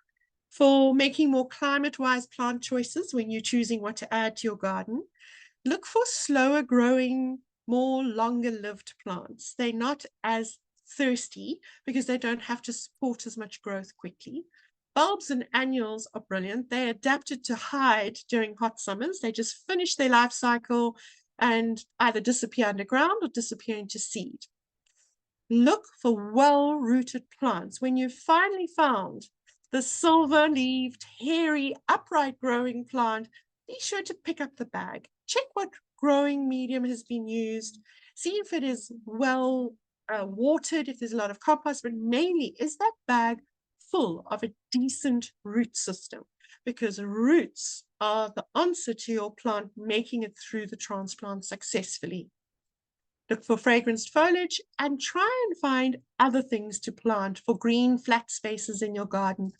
[SPEAKER 2] for making more climate-wise plant choices when you're choosing what to add to your garden. Look for slower growing, more longer-lived plants. They're not as thirsty because they don't have to support as much growth quickly. Bulbs and annuals are brilliant. They're adapted to hide during hot summers. They just finish their life cycle and either disappear underground or disappear into seed. Look for well-rooted plants. When you've finally found the silver-leaved, hairy, upright growing plant, be sure to pick up the bag. Check what growing medium has been used. See if it is well watered, if there's a lot of compost, but mainly, is that bag full of a decent root system? Because roots are the answer to your plant making it through the transplant successfully. Look for fragranced foliage and try and find other things to plant for green flat spaces in your garden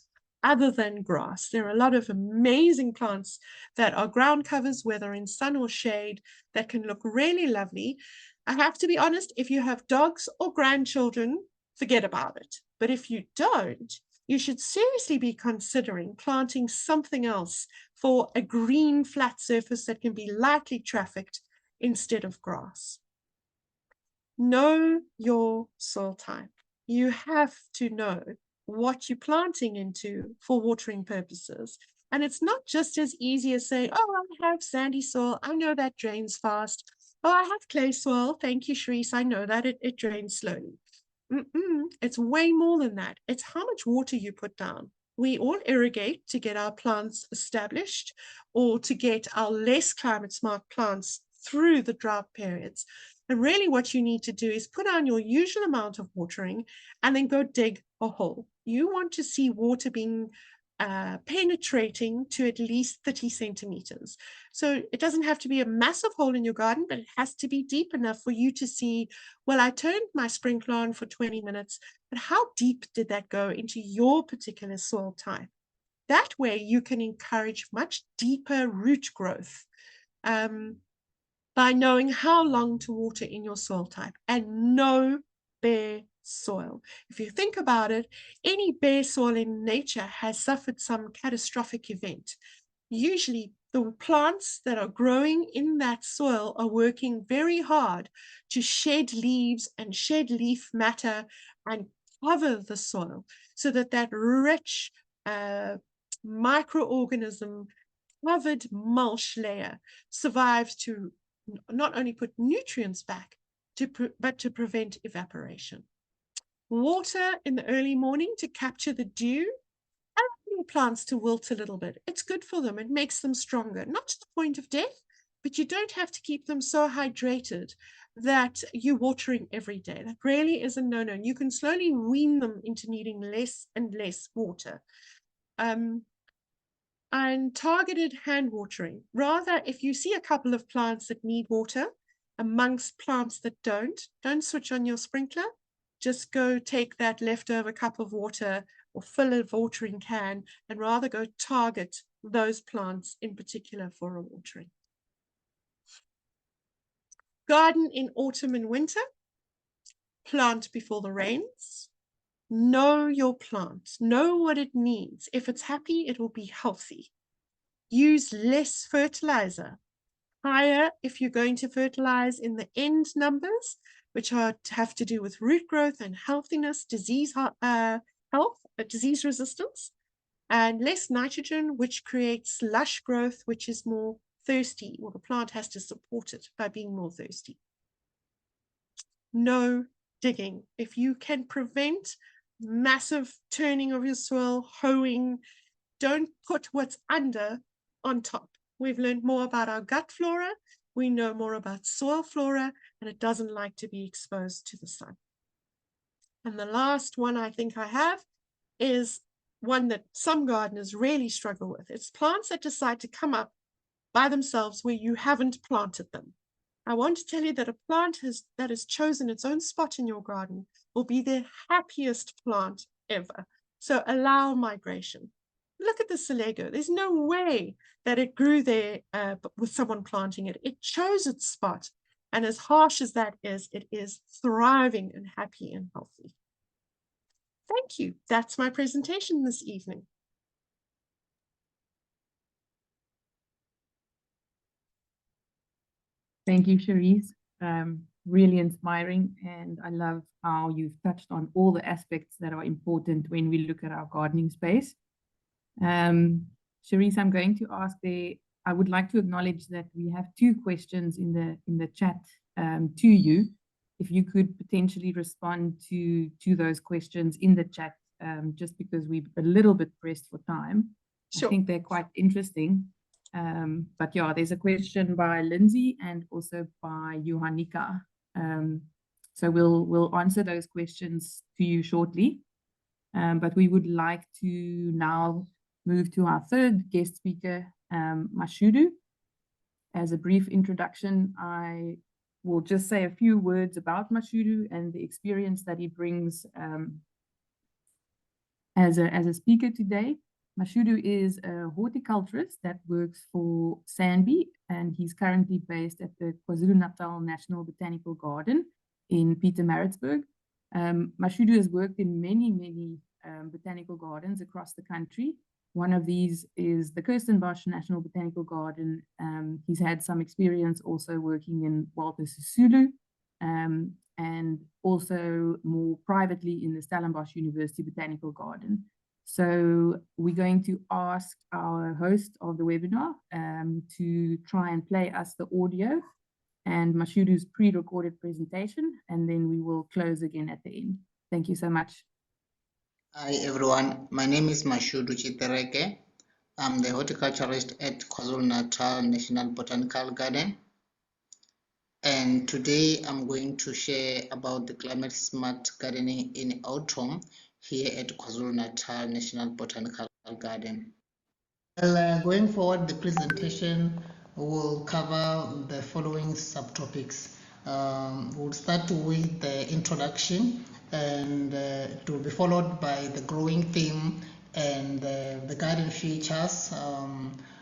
[SPEAKER 2] other than grass. There are a lot of amazing plants that are ground covers, whether in sun or shade, that can look really lovely. I have to be honest, if you have dogs or grandchildren, forget about it. But if you don't, you should seriously be considering planting something else for a green flat surface that can be lightly trafficked instead of grass. Know your soil type. You have to know what you're planting into for watering purposes. And it's not just as easy as saying, oh, I have sandy soil. I know that drains fast. Oh, I have clay soil. Thank you, Cherise. I know that it drains slowly. It's way more than that. It's how much water you put down. We all irrigate to get our plants established or to get our less climate smart plants through the drought periods. And really what you need to do is put on your usual amount of watering and then go dig a hole. You want to see water being penetrating to at least 30 centimeters. So it doesn't have to be a massive hole in your garden, but it has to be deep enough for you to see, well, I turned my sprinkler on for 20 minutes, but how deep did that go into your particular soil type? That way you can encourage much deeper root growth by knowing how long to water in your soil type, and no bare soil. If you think about it, any bare soil in nature has suffered some catastrophic event. Usually the plants that are growing in that soil are working very hard to shed leaves and shed leaf matter and cover the soil so that that rich microorganism covered mulch layer survives to not only put nutrients back, but to prevent evaporation. Water in the early morning to capture the dew, allow your plants to wilt a little bit. It's good for them. It makes them stronger, not to the point of death, but you don't have to keep them so hydrated that you're watering every day. That really is a no-no. You can slowly wean them into needing less and less water. And targeted hand watering. Rather, if you see a couple of plants that need water amongst plants that don't switch on your sprinkler. Just go take that leftover cup of water or fill a watering can and rather go target those plants in particular for a watering. Garden in autumn and winter. Plant before the rains. Know your plant. Know what it needs. If it's happy, it will be healthy. Use less fertilizer. Higher if you're going to fertilize in the end numbers, which have to do with root growth and healthiness, disease resistance, and less nitrogen, which creates lush growth, which is more thirsty, or the plant has to support it by being more thirsty. No digging. If you can prevent massive turning of your soil, hoeing, don't put what's under on top. We've learned more about our gut flora. We know more about soil flora, and it doesn't like to be exposed to the sun. And the last one I think I have is one that some gardeners really struggle with. It's plants that decide to come up by themselves where you haven't planted them. I want to tell you that a plant that has chosen its own spot in your garden will be the happiest plant ever. So allow migration. Look at the Salego. There's no way that it grew there with someone planting it. It chose its spot. And as harsh as that is, it is thriving and happy and healthy. Thank you. That's my presentation this evening.
[SPEAKER 1] Thank you, Cherise. Really inspiring, and I love how you've touched on all the aspects that are important when we look at our gardening space. Cherise, I'm going to ask I would like to acknowledge that we have 2 questions in the chat to you. If you could potentially respond to those questions in the chat, just because we're a little bit pressed for time. Sure. I think they're quite interesting. But yeah, there's a question by Lindsay and also by Johannika. So we'll answer those questions to you shortly. But we would like to now move to our third guest speaker, Mashudu. As a brief introduction, I will just say a few words about Mashudu and the experience that he brings as a speaker today. Mashudu is a horticulturist that works for SANBI, and he's currently based at the KwaZulu-Natal National Botanical Garden in Pietermaritzburg. Mashudu has worked in many botanical gardens across the country. One of these is the Kirstenbosch National Botanical Garden. He's had some experience also working in Walter Sisulu, and also more privately in the Stellenbosch University Botanical Garden. So we're going to ask our host of the webinar to try and play us the audio and Mashudu's pre-recorded presentation, and then we will close again at the end. Thank you so much.
[SPEAKER 4] Hi everyone, my name is Mashudu Tshitereke. I'm the horticulturist at KwaZulu-Natal National Botanical Garden. And today I'm going to share about the climate smart gardening in autumn here at KwaZulu-Natal National Botanical garden. Well, going forward, the presentation will cover the following subtopics. We'll start with the introduction, and it will be followed by the growing theme and the garden features,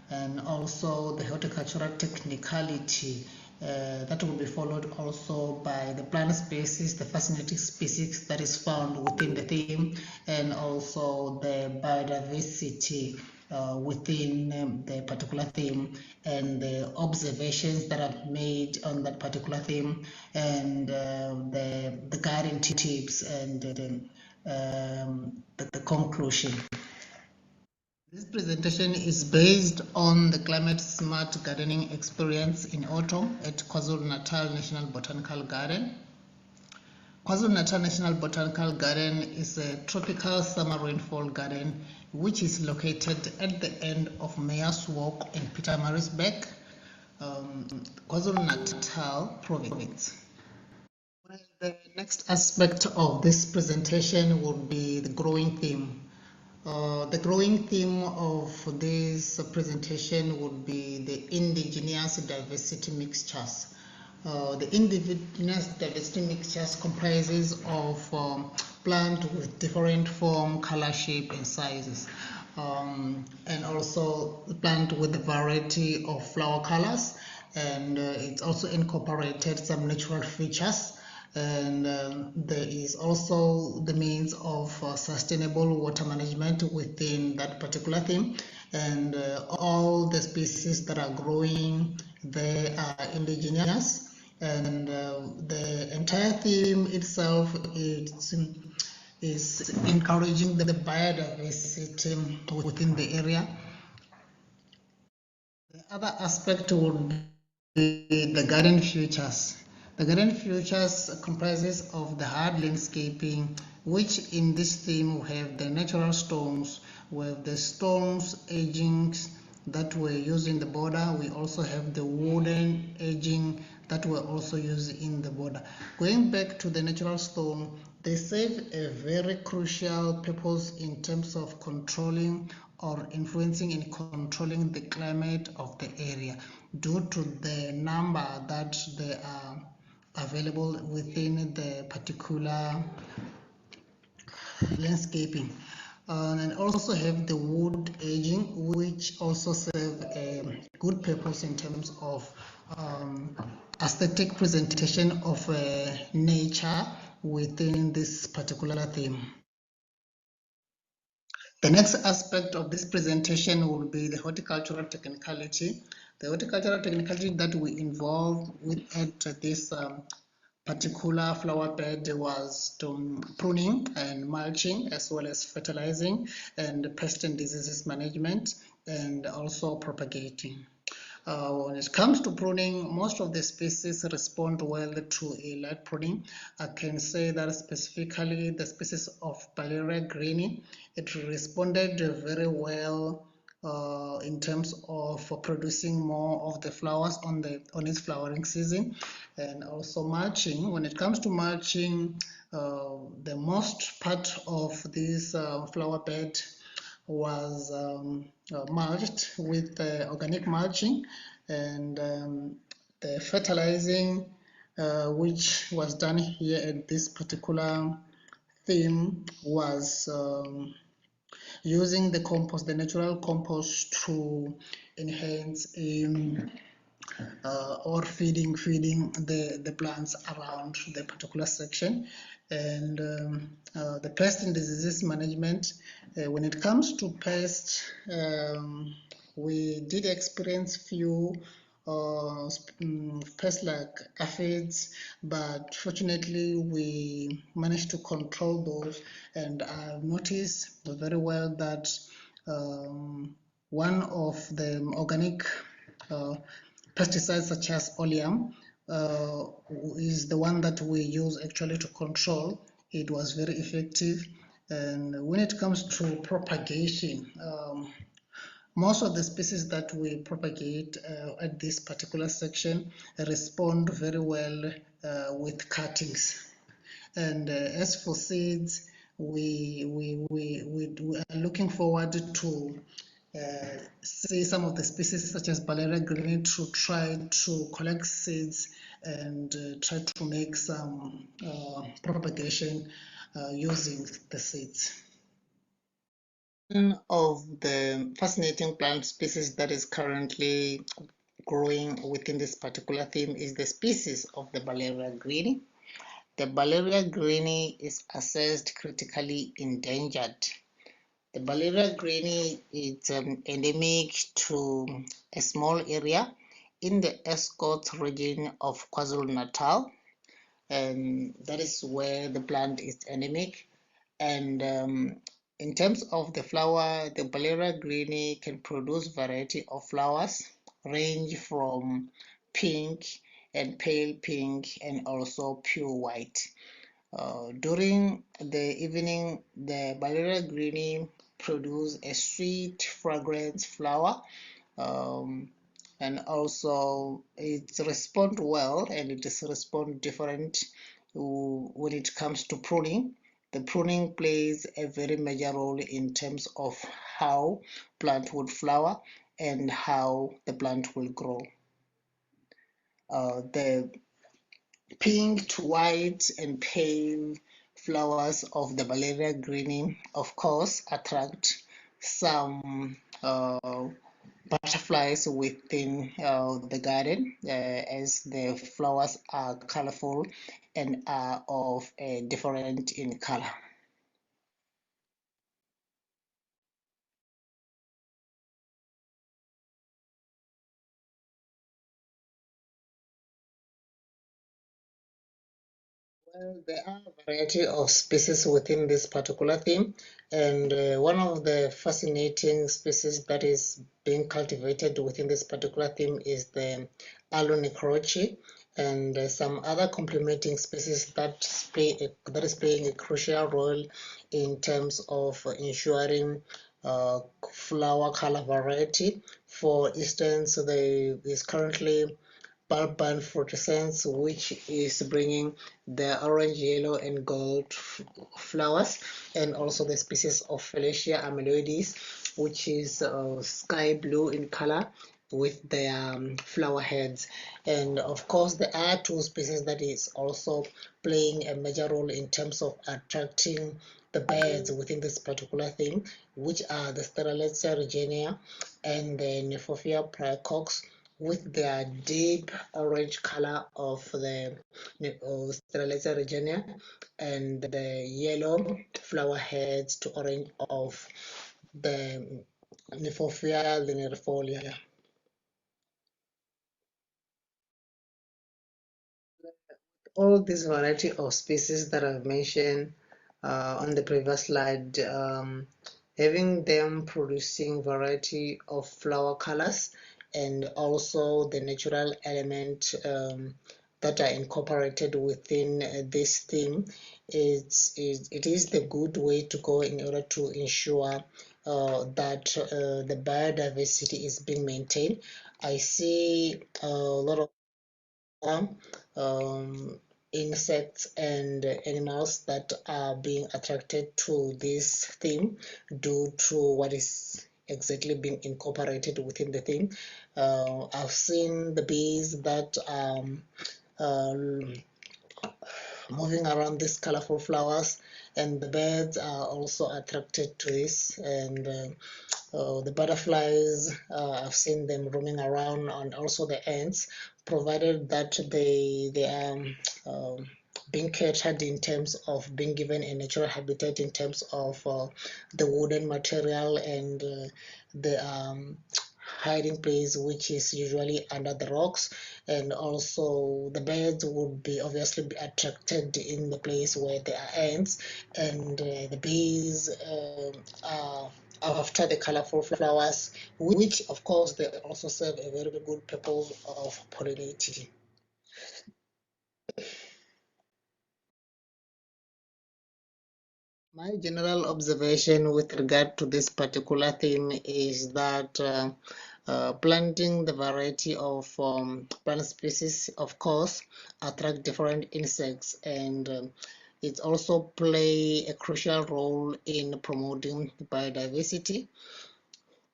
[SPEAKER 4] and also the horticultural technicality. That will be followed also by the plant species, the fascinating species that is found within the theme, and also the biodiversity within the particular theme, and the observations that are made on that particular theme, and the garden tips, and the conclusion. This presentation is based on the climate smart gardening experience in autumn at KwaZulu-Natal National Botanical Garden. KwaZulu-Natal National Botanical Garden is a tropical summer rainfall garden which is located at the end of Mayor's Walk in Pietermaritzburg, KwaZulu-Natal province. Well, the next aspect of this presentation would be the growing theme. The growing theme of this presentation would be the indigenous diversity mixtures. The indigenous diversity mixtures comprises of plant with different form, color, shape, and sizes, and also plant with a variety of flower colors, and it's also incorporated some natural features. And there is also the means of sustainable water management within that particular theme, and all the species that are growing there are indigenous, and the entire theme itself is encouraging the biodiversity within the area. The other aspect would be the garden features. The garden features comprises of the hard landscaping, which in this theme we have the natural stones, we have the stones edgings that were used in the border. We also have the wooden edging that were also used in the border. Going back to the natural stone, they serve a very crucial purpose in terms of controlling or influencing and controlling the climate of the area due to the number that they are available within the particular landscaping. And also have the wood edging, which also serve a good purpose in terms of aesthetic presentation of nature within this particular theme. The next aspect of this presentation will be the horticultural technicality. The horticultural technicality that we involved with at this particular flower bed was pruning and mulching, as well as fertilizing and pest and diseases management, and also propagating. When it comes to pruning, most of the species respond well to a light pruning. I can say that specifically the species of Paleria greeni, it responded very well in terms of producing more of the flowers on its flowering season. And also mulching. When it comes to mulching, the most part of this flower bed was mulched with organic mulching, and the fertilizing which was done here at this particular theme was using the compost, the natural compost, to enhance or feeding the plants around the particular section. And the pest and diseases management, when it comes to pests, we did experience few pests like aphids, but fortunately we managed to control those. And I've noticed very well that one of the organic pesticides such as oleum is the one that we use actually to control. It was very effective. And when it comes to propagation, most of the species that we propagate at this particular section respond very well with cuttings. And as for seeds, we are looking forward to see some of the species such as Valeria greenie to try to collect seeds and try to make some propagation using the seeds. One of the fascinating plant species that is currently growing within this particular theme is the species of the Valeria greenie. The Valeria greenie is assessed critically endangered. The Valeria greenie is endemic to a small area in the Escorts region of KwaZulu-Natal, and that is where the plant is endemic. And in terms of the flower, the Valeria greenie can produce variety of flowers, range from pink and pale pink and also pure white. During the evening, the Valeria greenie produce a sweet fragrance flower, and also it responds well, and it is respond different when it comes to pruning. The pruning plays a very major role in terms of how plant would flower and how the plant will grow. The pink to white and pale flowers of the Valeria greenie, of course, attract some butterflies within the garden, as the flowers are colorful and are of a different in color. Well, there are a variety of species within this particular theme, and one of the fascinating species that is being cultivated within this particular theme is the Aloe necrochi, and some other complementing species that is playing a crucial role in terms of ensuring flower color variety. For instance, there is currently bulb fruitescence, which is bringing the orange, yellow, and gold flowers, and also the species of Phalacia amyloides, which is sky blue in color with their flower heads. And of course, there are two species that is also playing a major role in terms of attracting the birds within this particular thing, which are the Sterelitza regenia and the Nephophia praecox, with their deep orange color of the Sterelitza regenia and the yellow flower heads to orange of the Nephophia linearifolia. All this variety of species that I've mentioned on the previous slide, having them producing variety of flower colors and also the natural element that are incorporated within this theme, it is the good way to go in order to ensure that the biodiversity is being maintained. I see a lot of insects and animals that are being attracted to this theme due to what is exactly being incorporated within the theme. I've seen the bees that are moving around these colorful flowers, and the birds are also attracted to this, and the butterflies, I've seen them roaming around, and also the ants, provided that they are being catered in terms of being given a natural habitat in terms of the wooden material and the hiding place, which is usually under the rocks, and also the birds would be obviously be attracted in the place where there are ants, and the bees are after the colorful flowers, which of course they also serve a very good purpose of pollinating. My general observation with regard to this particular theme is that planting the variety of plant species, of course, attract different insects, and It also plays a crucial role in promoting biodiversity.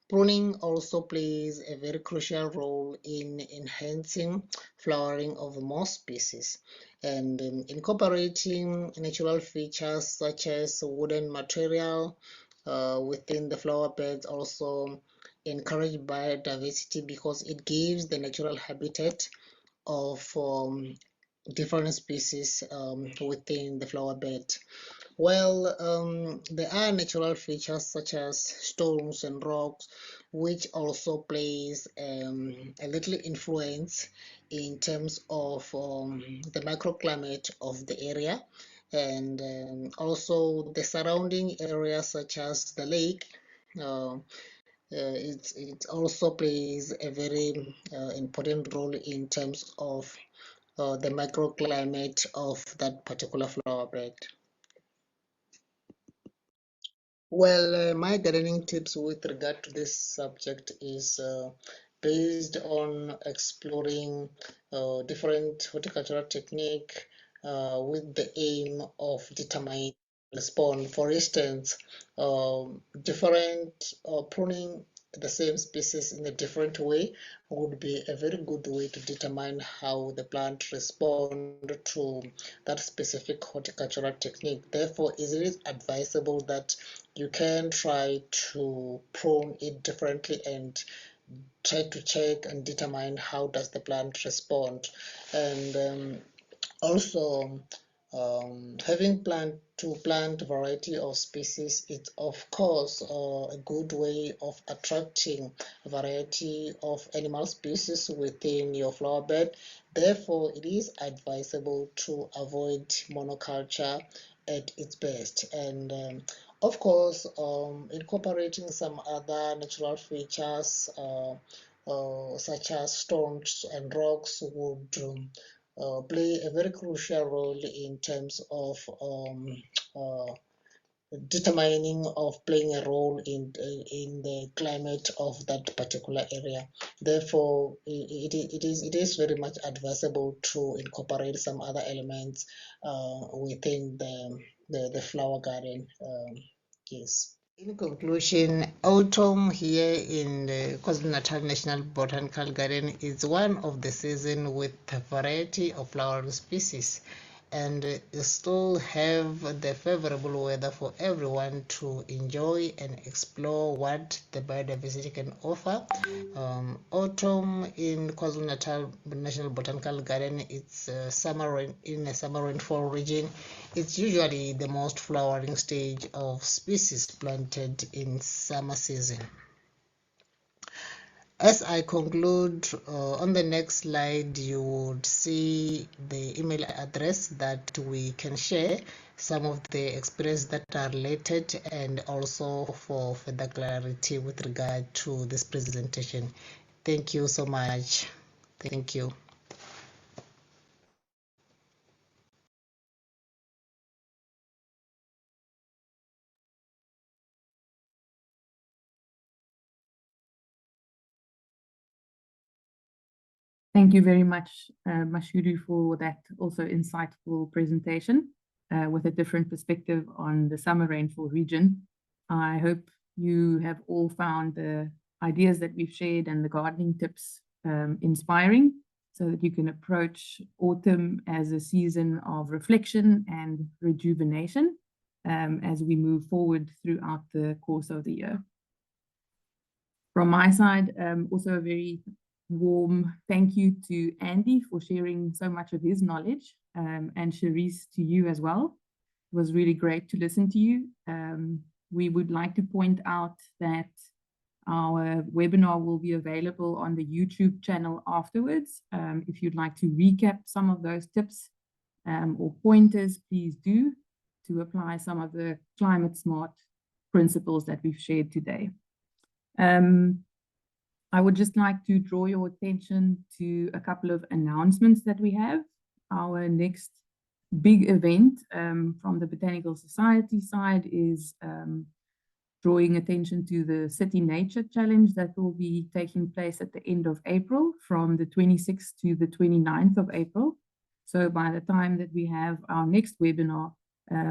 [SPEAKER 4] Pruning also plays a very crucial role in enhancing flowering of most species, and incorporating natural features such as wooden material within the flower beds also encourage biodiversity because it gives the natural habitat of different species within the flower bed. Well, there are natural features such as stones and rocks, which also plays a little influence in terms of the microclimate of the area, and also the surrounding areas such as the lake. It also plays a very important role in terms of the microclimate of that particular flower bed. Well, my gardening tips with regard to this subject is based on exploring different horticultural technique with the aim of determining response. For instance, different pruning the same species in a different way would be a very good way to determine how the plant respond to that specific horticultural technique. Therefore, it is advisable that you can try to prune it differently and try to check and determine how does the plant respond. And also having plant variety of species is of course a good way of attracting a variety of animal species within your flower bed. Therefore, it is advisable to avoid monoculture at its best, and of course incorporating some other natural features such as stones and rocks would play a very crucial role in terms of determining of playing a role in the climate of that particular area. Therefore, it is very much advisable to incorporate some other elements within the flower garden. Yes. In conclusion, autumn here in the KwaZulu-Natal National Botanical Garden is one of the seasons with a variety of flowering species, and still have the favorable weather for everyone to enjoy and explore what the biodiversity can offer. Autumn in KwaZulu-Natal National Botanical Garden, it's summer in a summer rainfall region. It's usually the most flowering stage of species planted in summer season. As I conclude, on the next slide, you would see the email address that we can share some of the experiences that are related, and also for further clarity with regard to this presentation. Thank you so much. Thank you.
[SPEAKER 1] Thank you very much, Mashudu, for that also insightful presentation with a different perspective on the summer rainfall region. I hope you have all found the ideas that we've shared and the gardening tips inspiring, so that you can approach autumn as a season of reflection and rejuvenation as we move forward throughout the course of the year. From my side, also a very warm thank you to Andy for sharing so much of his knowledge, and Cherise, to you as well. It was really great to listen to you. We would like to point out that our webinar will be available on the YouTube channel afterwards. If you'd like to recap some of those tips or pointers, please do, to apply some of the climate smart principles that we've shared today. I would just like to draw your attention to a couple of announcements that we have. Our next big event from the Botanical Society side is drawing attention to the City Nature Challenge that will be taking place at the end of April, from the 26th to the 29th of April. So by the time that we have our next webinar,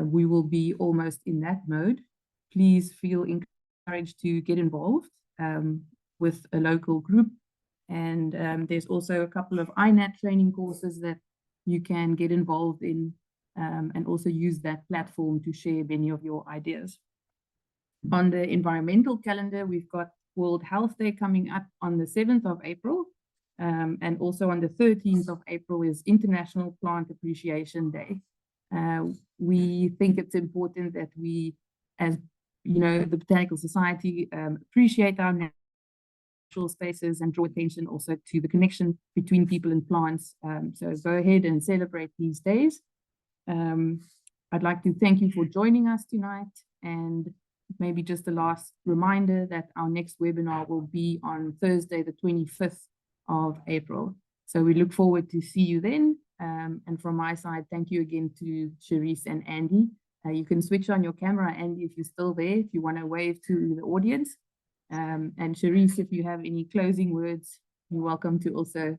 [SPEAKER 1] we will be almost in that mode. Please feel encouraged to get involved with a local group. And there's also a couple of INAT training courses that you can get involved in, and also use that platform to share many of your ideas. On the environmental calendar, we've got World Health Day coming up on the 7th of April. And also on the 13th of April is International Plant Appreciation Day. We think it's important that we, as you know, the Botanical Society, appreciate our natural spaces and draw attention also to the connection between people and plants. So go ahead and celebrate these days. I'd like to thank you for joining us tonight, and maybe just the last reminder that our next webinar will be on Thursday, the 25th of April. So we look forward to see you then. And from my side, thank you again to Cherise and Andy. You can switch on your camera, Andy, if you're still there, if you want to wave to the audience. And Cherise, if you have any closing words, you're welcome to also.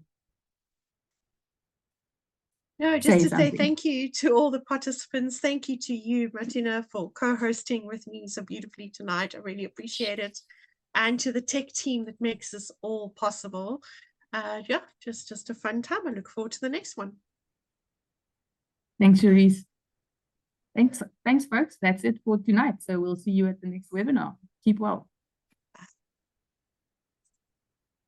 [SPEAKER 2] No, just to say thank you to all the participants. Thank you to you, Martina, for co-hosting with me so beautifully tonight. I really appreciate it. And to the tech team that makes this all possible. Yeah, just a fun time. I look forward to the next one.
[SPEAKER 1] Thanks, Cherise. Thanks, folks. That's it for tonight. So we'll see you at the next webinar. Keep well.